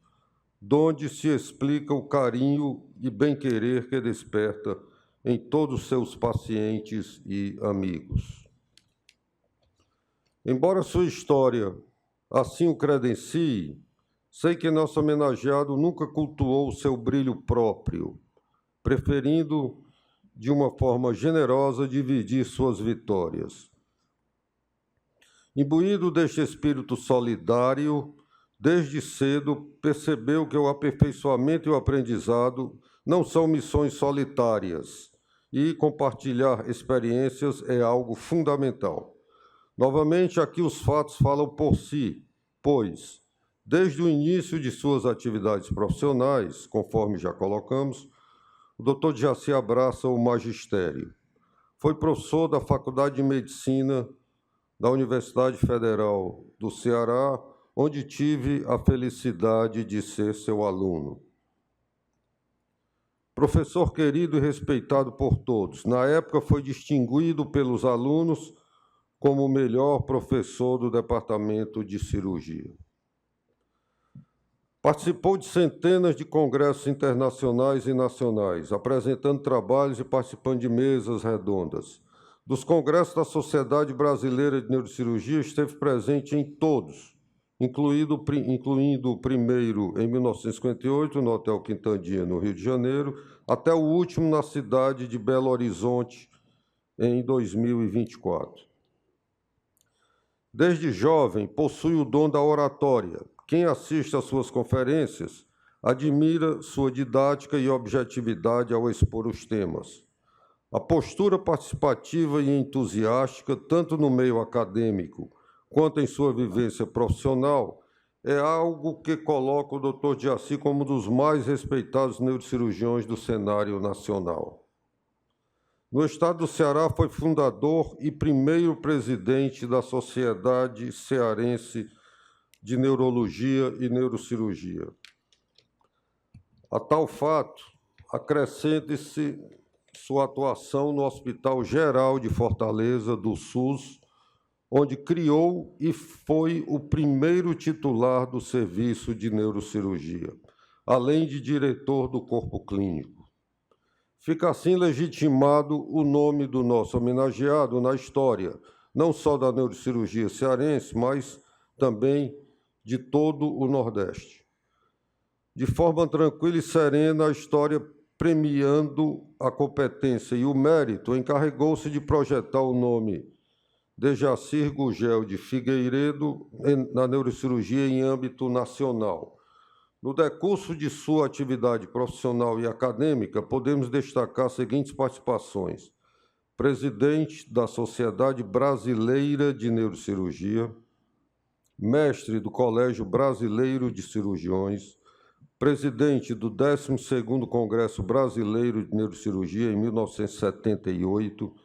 donde se explica o carinho e bem-querer que desperta em todos seus pacientes e amigos. Embora sua história assim o credencie, sei que nosso homenageado nunca cultuou seu brilho próprio, preferindo, de uma forma generosa, dividir suas vitórias. Imbuído deste espírito solidário, desde cedo percebeu que o aperfeiçoamento e o aprendizado não são missões solitárias e compartilhar experiências é algo fundamental. Novamente, aqui os fatos falam por si, pois, desde o início de suas atividades profissionais, conforme já colocamos, o Dr. Dejacir abraça o magistério. Foi professor da Faculdade de Medicina da Universidade Federal do Ceará, onde tive a felicidade de ser seu aluno. Professor querido e respeitado por todos, na época foi distinguido pelos alunos como o melhor professor do Departamento de Cirurgia. Participou de centenas de congressos internacionais e nacionais, apresentando trabalhos e participando de mesas redondas. Dos congressos da Sociedade Brasileira de Neurocirurgia, esteve presente em todos, incluindo o primeiro em 1958, no Hotel Quintanilha, no Rio de Janeiro, até o último na cidade de Belo Horizonte, em 2024. Desde jovem, possui o dom da oratória. Quem assiste às suas conferências admira sua didática e objetividade ao expor os temas. A postura participativa e entusiástica, tanto no meio acadêmico quanto em sua vivência profissional, é algo que coloca o Dr. Jaci como um dos mais respeitados neurocirurgiões do cenário nacional. No estado do Ceará, foi fundador e primeiro presidente da Sociedade Cearense de Neurologia e Neurocirurgia. A tal fato, acrescente-se sua atuação no Hospital Geral de Fortaleza, do SUS, onde criou e foi o primeiro titular do serviço de neurocirurgia, além de diretor do corpo clínico. Fica assim legitimado o nome do nosso homenageado na história, não só da neurocirurgia cearense, mas também de todo o Nordeste. De forma tranquila e serena, a história, premiando a competência e o mérito, encarregou-se de projetar o nome de Jacir Gurgel de Figueiredo na neurocirurgia em âmbito nacional. No decurso de sua atividade profissional e acadêmica, podemos destacar as seguintes participações: presidente da Sociedade Brasileira de Neurocirurgia, mestre do Colégio Brasileiro de Cirurgiões, presidente do 12º Congresso Brasileiro de Neurocirurgia em 1978,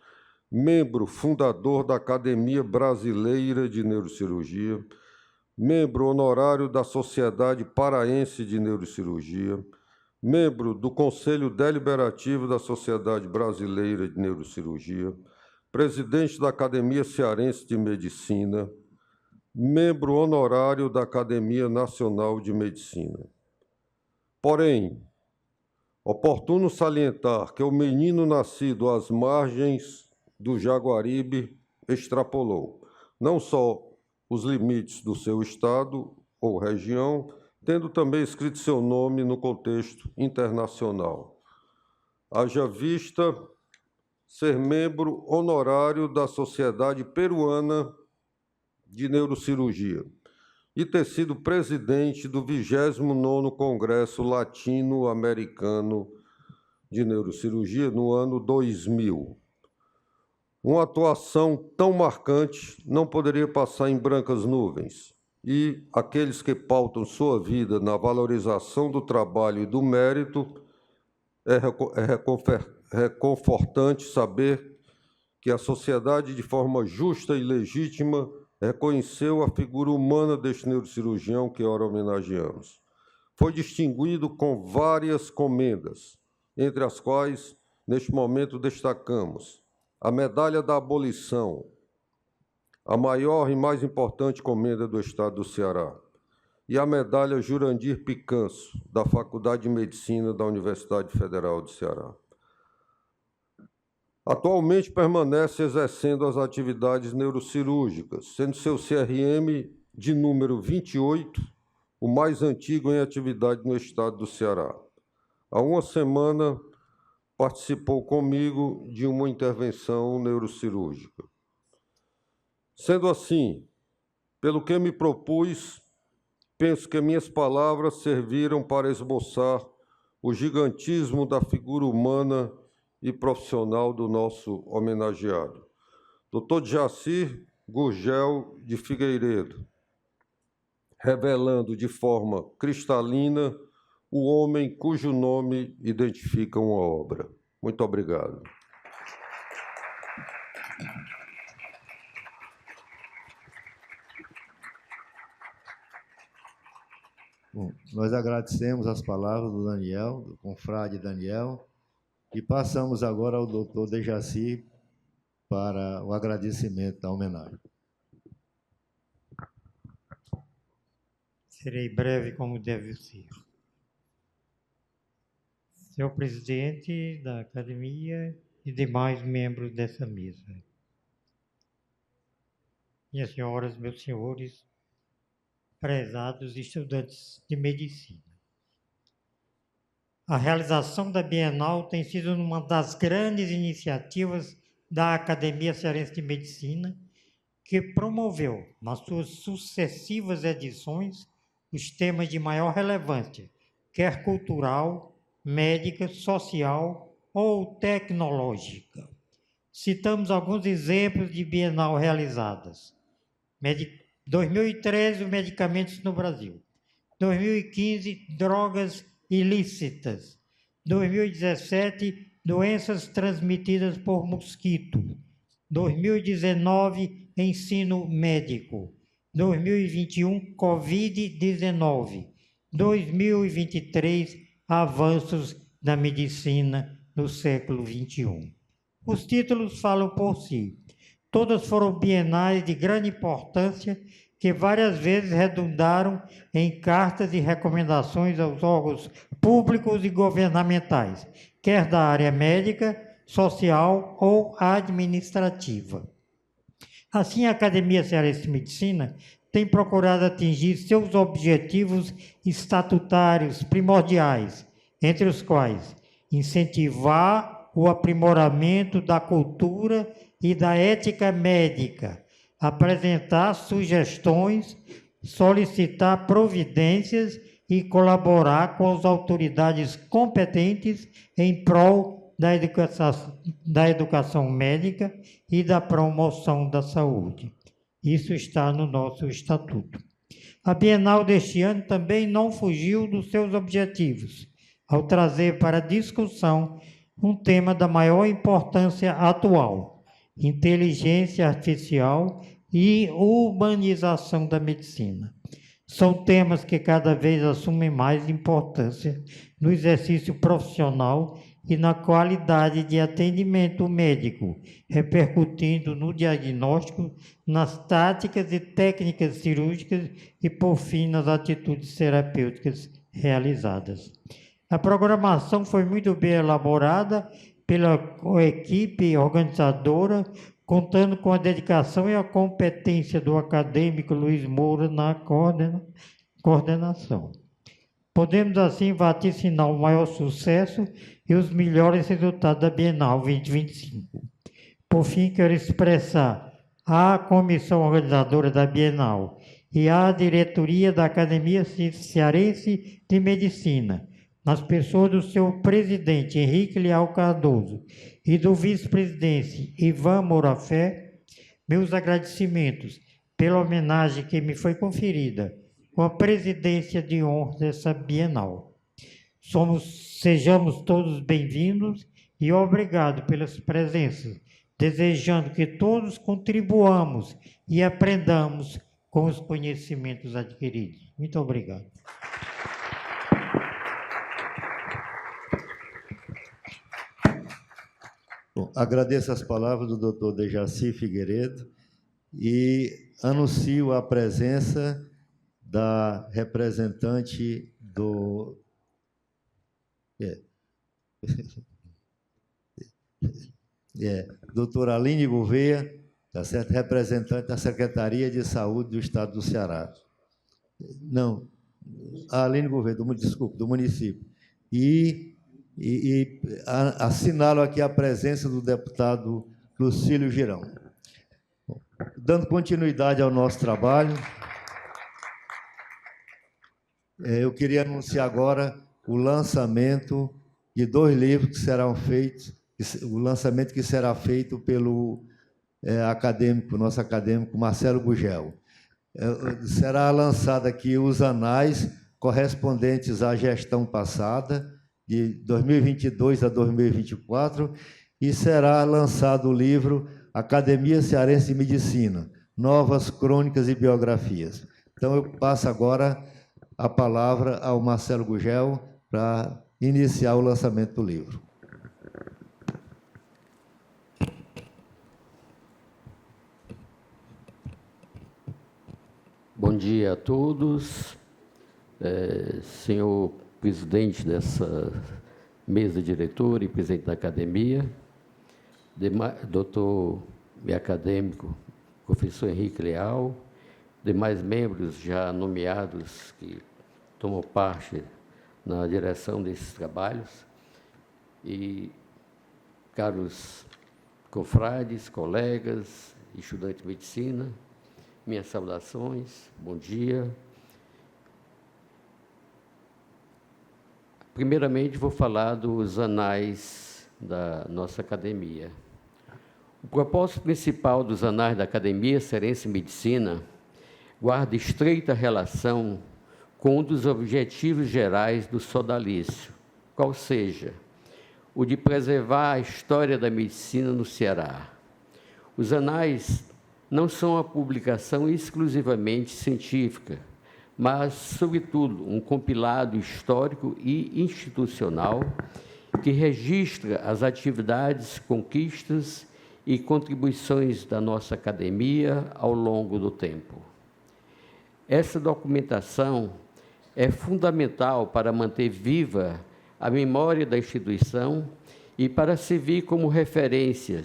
membro fundador da Academia Brasileira de Neurocirurgia, membro honorário da Sociedade Paraense de Neurocirurgia, membro do Conselho Deliberativo da Sociedade Brasileira de Neurocirurgia, presidente da Academia Cearense de Medicina, membro honorário da Academia Nacional de Medicina. Porém, oportuno salientar que o menino nascido às margens do Jaguaribe extrapolou não só os limites do seu estado ou região, tendo também escrito seu nome no contexto internacional. Haja vista ser membro honorário da Sociedade Peruana de Neurocirurgia e ter sido presidente do 29º Congresso Latino-Americano de Neurocirurgia no ano 2000. Uma atuação tão marcante não poderia passar em brancas nuvens, e aqueles que pautam sua vida na valorização do trabalho e do mérito, é reconfortante saber que a sociedade, de forma justa e legítima, reconheceu a figura humana deste neurocirurgião que ora homenageamos. Foi distinguido com várias comendas, entre as quais, neste momento, destacamos a Medalha da Abolição, a maior e mais importante comenda do Estado do Ceará, e a Medalha Jurandir Picanço, da Faculdade de Medicina da Universidade Federal do Ceará. Atualmente permanece exercendo as atividades neurocirúrgicas, sendo seu CRM de número 28, o mais antigo em atividade no Estado do Ceará. Há uma semana, participou comigo de uma intervenção neurocirúrgica. Sendo assim, pelo que me propus, penso que minhas palavras serviram para esboçar o gigantismo da figura humana e profissional do nosso homenageado, Dr. Jacir Gurgel de Figueiredo, revelando de forma cristalina o homem cujo nome identifica uma obra. Muito obrigado. Bom, nós agradecemos as palavras do Daniel, do confrade Daniel, e passamos agora ao doutor Dejaci para o agradecimento da homenagem. Serei breve como deve ser. Senhor presidente da academia e demais membros dessa mesa. Minhas senhoras, meus senhores, prezados estudantes de medicina. A realização da Bienal tem sido uma das grandes iniciativas da Academia Cearense de Medicina, que promoveu, nas suas sucessivas edições, os temas de maior relevância, quer cultural, médica, social ou tecnológica. Citamos alguns exemplos de Bienal realizadas. 2013, medicamentos no Brasil. 2015, drogas ilícitas. 2017, doenças transmitidas por mosquito. 2019, ensino médico. 2021, Covid-19. 2023, avanços da medicina no século XXI. Os títulos falam por si. Todas foram bienais de grande importância que várias vezes redundaram em cartas e recomendações aos órgãos públicos e governamentais, quer da área médica, social ou administrativa. Assim, a Academia Cearense de Medicina tem procurado atingir seus objetivos estatutários primordiais, entre os quais incentivar o aprimoramento da cultura e da ética médica, apresentar sugestões, solicitar providências e colaborar com as autoridades competentes em prol da educação médica e da promoção da saúde. Isso está no nosso estatuto. A Bienal deste ano também não fugiu dos seus objetivos, ao trazer para discussão um tema da maior importância atual: inteligência artificial e urbanização da medicina. São temas que cada vez assumem mais importância no exercício profissional e na qualidade de atendimento médico, repercutindo no diagnóstico, nas táticas e técnicas cirúrgicas e, por fim, nas atitudes terapêuticas realizadas. A programação foi muito bem elaborada pela equipe organizadora, contando com a dedicação e a competência do acadêmico Luiz Moura na coordenação. Podemos, assim, vaticinar o maior sucesso e os melhores resultados da Bienal 2025. Por fim, quero expressar à comissão organizadora da Bienal e à diretoria da Academia Cearense de Medicina, nas pessoas do seu presidente, Henrique Leal Cardoso, e do vice-presidente, Ivan Morafé, meus agradecimentos pela homenagem que me foi conferida com a presidência de honra dessa Bienal. Sejamos todos bem-vindos e obrigado pelas presenças, desejando que todos contribuamos e aprendamos com os conhecimentos adquiridos. Muito obrigado. Bom, agradeço as palavras do Dr. Dejaci Figueiredo e anuncio a presença da representante do... doutora Aline Gouveia, tá certo? Representante da Secretaria de Saúde do Estado do Ceará. Não, a Aline Gouveia, do município. E assinalo aqui a presença do deputado Lucílio Girão. Bom, dando continuidade ao nosso trabalho, eu queria anunciar agora o lançamento de 2 livros que serão feitos, o lançamento que será feito pelo nosso acadêmico Marcelo Gugel. Será lançado aqui os anais correspondentes à gestão passada, de 2022 a 2024, e será lançado o livro Academia Cearense de Medicina, Novas Crônicas e Biografias. Então, eu passo agora a palavra ao Marcelo Gugel para iniciar o lançamento do livro. Bom dia a todos. senhor presidente dessa mesa diretora e presidente da academia, doutor e acadêmico, professor Henrique Leal, demais membros já nomeados que tomam parte na direção desses trabalhos, e caros confrades, colegas, estudantes de medicina, minhas saudações, bom dia. Primeiramente, vou falar dos anais da nossa academia. O propósito principal dos anais da Academia Cearense de Medicina guarda estreita relação com um dos objetivos gerais do sodalício, qual seja, o de preservar a história da medicina no Ceará. Os anais não são uma publicação exclusivamente científica, mas, sobretudo, um compilado histórico e institucional que registra as atividades, conquistas e contribuições da nossa academia ao longo do tempo. Essa documentação é fundamental para manter viva a memória da instituição e para servir como referência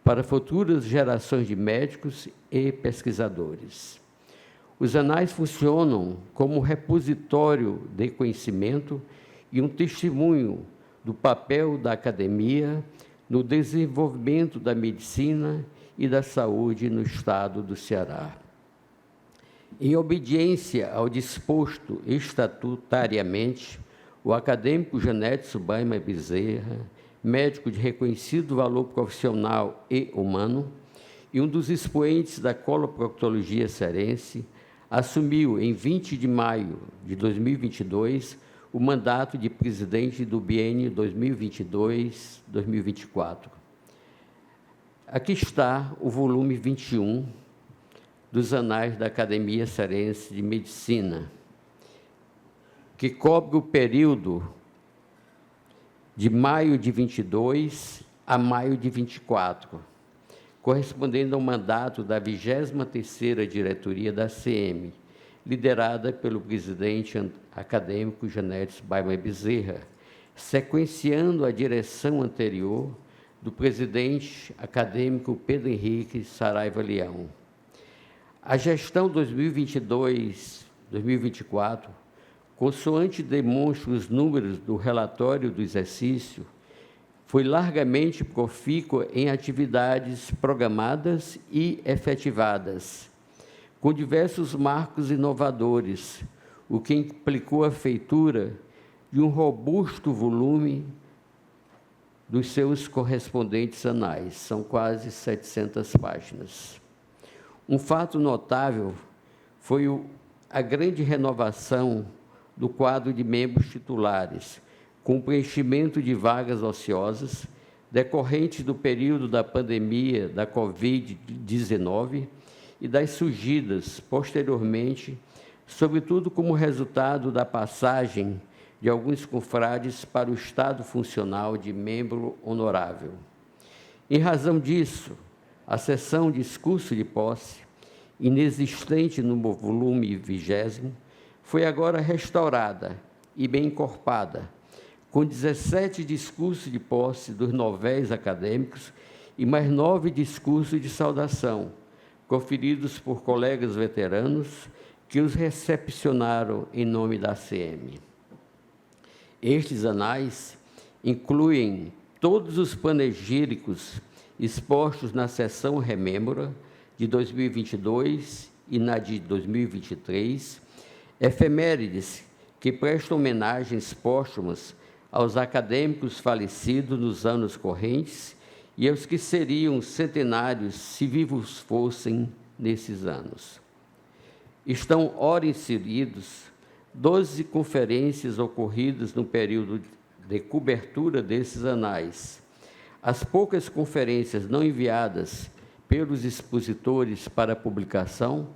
para futuras gerações de médicos e pesquisadores. Os anais funcionam como repositório de conhecimento e um testemunho do papel da academia no desenvolvimento da medicina e da saúde no estado do Ceará. Em obediência ao disposto estatutariamente, o acadêmico Janete Subaima Bezerra, médico de reconhecido valor profissional e humano, e um dos expoentes da coloproctologia cearense, assumiu, em 20 de maio de 2022, o mandato de presidente do biênio 2022-2024. Aqui está o volume 21 dos Anais da Academia Cearense de Medicina, que cobre o período de maio de 22 a maio de 24, correspondendo ao mandato da 23ª diretoria da CM, liderada pelo presidente acadêmico Janete Subaima Bezerra, sequenciando a direção anterior do presidente acadêmico Pedro Henrique Saraiva Leão. A gestão 2022-2024, consoante demonstra os números do relatório do exercício, foi largamente profícua em atividades programadas e efetivadas, com diversos marcos inovadores, o que implicou a feitura de um robusto volume dos seus correspondentes anais, são quase 700 páginas. Um fato notável foi a grande renovação do quadro de membros titulares, com o preenchimento de vagas ociosas decorrentes do período da pandemia da Covid-19 e das surgidas posteriormente, sobretudo como resultado da passagem de alguns confrades para o estado funcional de membro honorável. Em razão disso, a sessão discurso de posse, inexistente no volume 20º, foi agora restaurada e bem encorpada, com 17 discursos de posse dos novéis acadêmicos e mais 9 discursos de saudação, conferidos por colegas veteranos que os recepcionaram em nome da ACM. Estes anais incluem todos os panegíricos expostos na sessão Remembra de 2022 e na de 2023, efemérides que prestam homenagens póstumas aos acadêmicos falecidos nos anos correntes e aos que seriam centenários se vivos fossem nesses anos. Estão ora inseridos 12 conferências ocorridas no período de cobertura desses anais. As poucas conferências não enviadas pelos expositores para publicação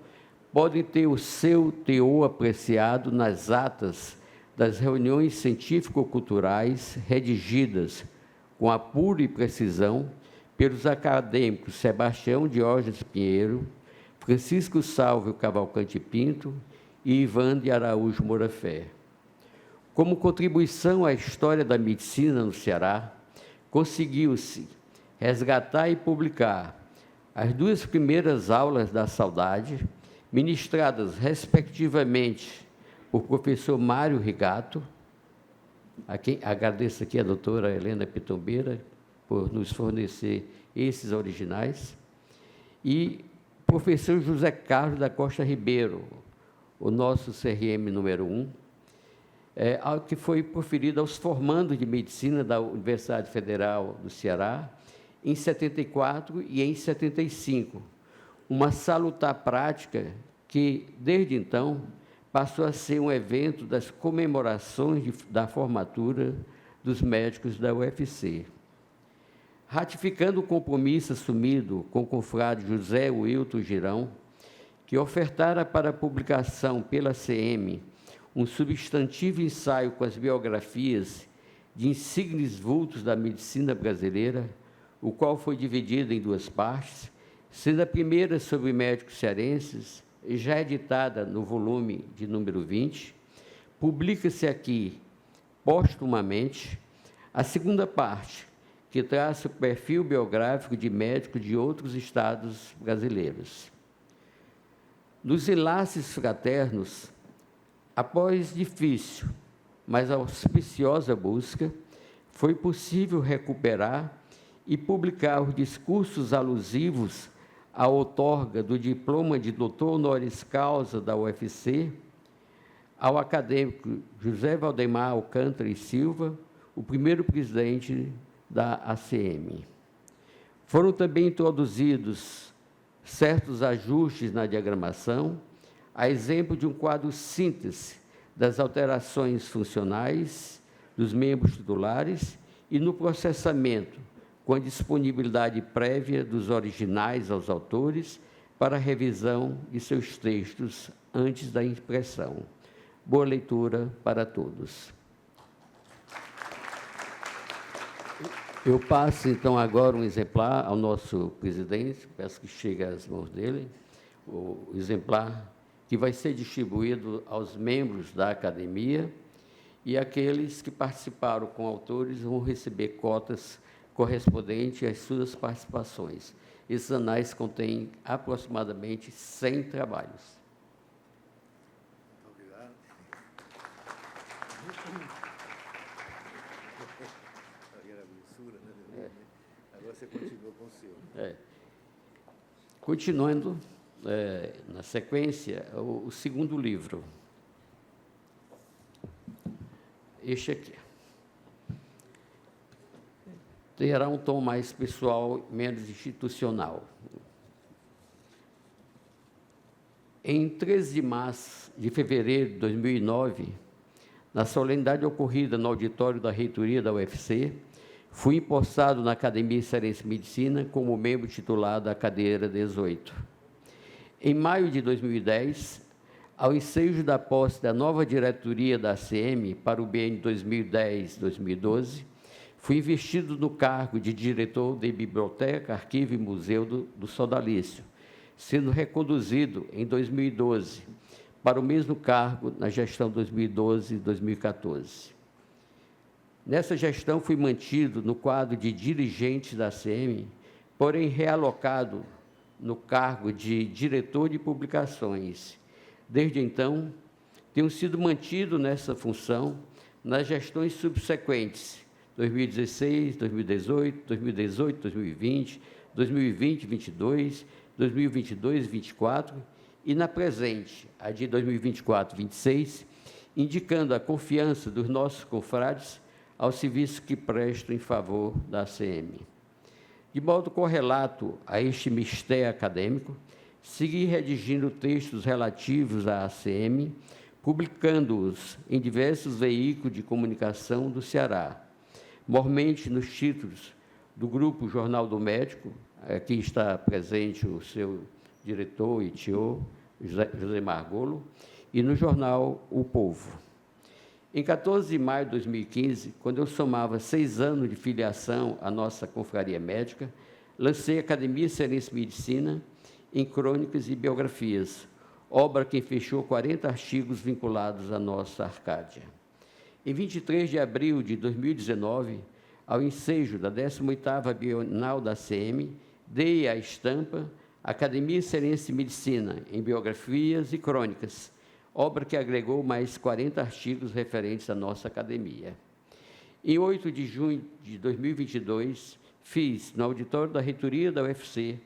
podem ter o seu teor apreciado nas atas das reuniões científico-culturais redigidas com apuro e precisão pelos acadêmicos Sebastião Diógenes Pinheiro, Francisco Sálvio Cavalcante Pinto e Ivan de Araújo Morafé. Como contribuição à história da medicina no Ceará, conseguiu-se resgatar e publicar as duas primeiras aulas da saudade, ministradas, respectivamente, por professor Mário Rigato, a quem agradeço aqui a doutora Helena Pitombeira por nos fornecer esses originais, e professor José Carlos da Costa Ribeiro, o nosso CRM número 1, que foi proferido aos formandos de medicina da Universidade Federal do Ceará, em 74 e em 75, uma salutar prática que, desde então, passou a ser um evento das comemorações da formatura dos médicos da UFC. Ratificando o compromisso assumido com o confrade José Wilton Girão, que ofertara para publicação pela CM um substantivo ensaio com as biografias de insignes vultos da medicina brasileira, o qual foi dividido em duas partes, sendo a primeira sobre médicos cearenses, já editada no volume de número 20, publica-se aqui, póstumamente, a segunda parte, que traça o perfil biográfico de médicos de outros estados brasileiros. Nos enlaces fraternos, após difícil, mas auspiciosa busca, foi possível recuperar e publicar os discursos alusivos à outorga do diploma de doutor honoris causa da UFC ao acadêmico José Valdemar Alcântara e Silva, o primeiro presidente da ACM. Foram também introduzidos certos ajustes na diagramação, a exemplo de um quadro síntese das alterações funcionais dos membros titulares e no processamento, com a disponibilidade prévia dos originais aos autores para a revisão de seus textos antes da impressão. Boa leitura para todos. Eu passo, então, agora um exemplar ao nosso presidente, peço que chegue às mãos dele, o exemplar que vai ser distribuído aos membros da academia, e aqueles que participaram com autores vão receber cotas correspondentes às suas participações. Esses anais contêm aproximadamente 100 trabalhos. Obrigado. Agora você continua com o seu. Continuando, na sequência, o segundo livro. Este aqui. Terá um tom mais pessoal, menos institucional. Em 13 de fevereiro de 2009, na solenidade ocorrida no auditório da reitoria da UFC, fui empossado na Academia Cearense de Medicina como membro titular da cadeira 18. Em maio de 2010, ao ensejo da posse da nova diretoria da ACM para o biênio 2010-2012, fui investido no cargo de diretor de Biblioteca, Arquivo e Museu do Sodalício, sendo reconduzido em 2012 para o mesmo cargo na gestão 2012-2014. Nessa gestão, fui mantido no quadro de dirigente da ACM, porém realocado no cargo de diretor de publicações. Desde então, tenho sido mantido nessa função nas gestões subsequentes, 2016, 2018, 2018, 2020, 2020, 2022, 2022 e 2024, e na presente, a de 2024 e 2026, indicando a confiança dos nossos confrades ao serviço que presto em favor da ACM. De modo correlato a este mistério acadêmico, segui redigindo textos relativos à ACM, publicando-os em diversos veículos de comunicação do Ceará, mormente nos títulos do Grupo Jornal do Médico, aqui está presente o seu diretor e tio, José Margolo, e no jornal O Povo. Em 14 de maio de 2015, quando eu somava 6 anos de filiação à nossa confraria médica, lancei a Academia Cearense de Medicina em crônicas e biografias, obra que fechou 40 artigos vinculados à nossa Arcádia. Em 23 de abril de 2019, ao ensejo da 18ª Bienal da ACM, dei a estampa Academia Cearense de Medicina, em Biografias e Crônicas, obra que agregou mais 40 artigos referentes à nossa academia. Em 8 de junho de 2022, fiz, no auditório da reitoria da UFC,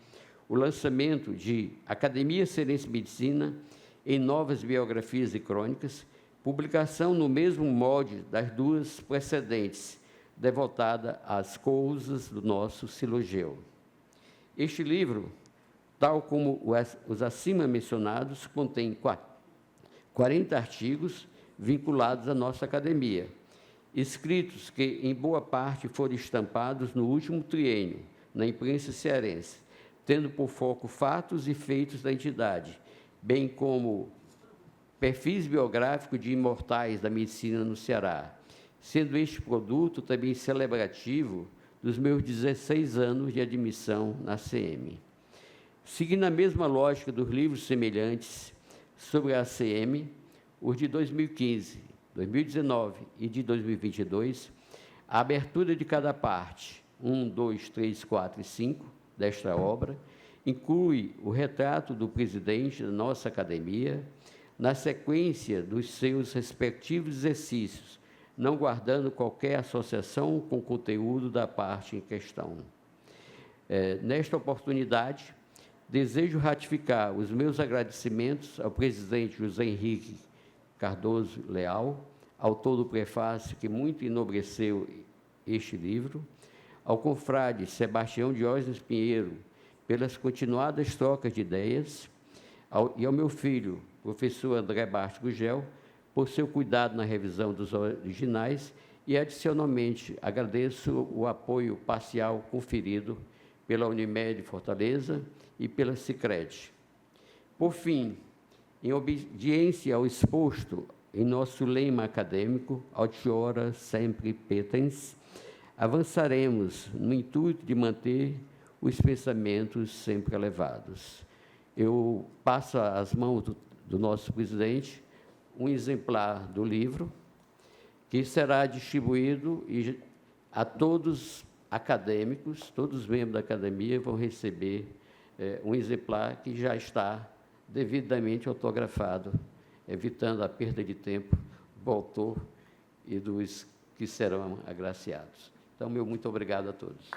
o lançamento de Academia Cearense de Medicina em novas biografias e crônicas, publicação no mesmo molde das duas precedentes, devotada às coisas do nosso silogeu. Este livro, tal como os acima mencionados, contém 40 artigos vinculados à nossa academia, escritos que, em boa parte, foram estampados no último triênio, na imprensa cearense, tendo por foco fatos e feitos da entidade, bem como perfis biográficos de imortais da medicina no Ceará, sendo este produto também celebrativo dos meus 16 anos de admissão na ACM. Seguindo a mesma lógica dos livros semelhantes sobre a ACM, os de 2015, 2019 e de 2022, a abertura de cada parte, 1, 2, 3, 4 e 5, desta obra, inclui o retrato do presidente da nossa academia, na sequência dos seus respectivos exercícios, não guardando qualquer associação com o conteúdo da parte em questão. Nesta oportunidade, desejo ratificar os meus agradecimentos ao presidente José Henrique Cardoso Leal, autor do prefácio que muito enobreceu este livro, ao confrade Sebastião Diógenes Pinheiro, pelas continuadas trocas de ideias, e ao meu filho, professor André Bastos Gugel, por seu cuidado na revisão dos originais e, adicionalmente, agradeço o apoio parcial conferido pela Unimed Fortaleza e pela Sicredi. Por fim, em obediência ao exposto em nosso lema acadêmico, Altiora Sempre Petens, avançaremos no intuito de manter os pensamentos sempre elevados. Eu passo às mãos do nosso presidente um exemplar do livro, que será distribuído a todos acadêmicos, todos os membros da academia vão receber um exemplar que já está devidamente autografado, evitando a perda de tempo do autor e dos que serão agraciados. Então, meu muito obrigado a todos.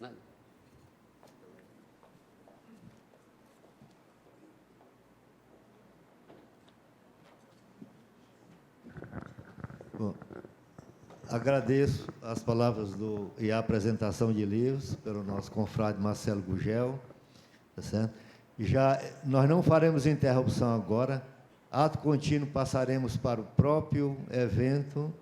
Nada. Bom, agradeço as palavras e a apresentação de livros pelo nosso confrade Marcelo Gugel, tá certo? Nós não faremos interrupção agora, ato contínuo passaremos para o próprio evento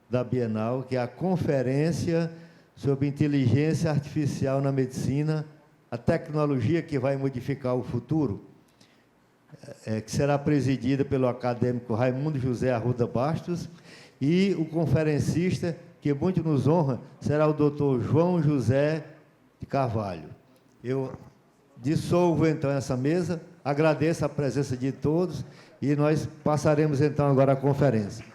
da Bienal, que é a conferência sobre inteligência artificial na medicina, a tecnologia que vai modificar o futuro, que será presidida pelo acadêmico Raimundo José Arruda Bastos, e o conferencista, que muito nos honra, será o doutor João José de Carvalho. Eu dissolvo, então, essa mesa, agradeço a presença de todos, e nós passaremos, então, agora a conferência.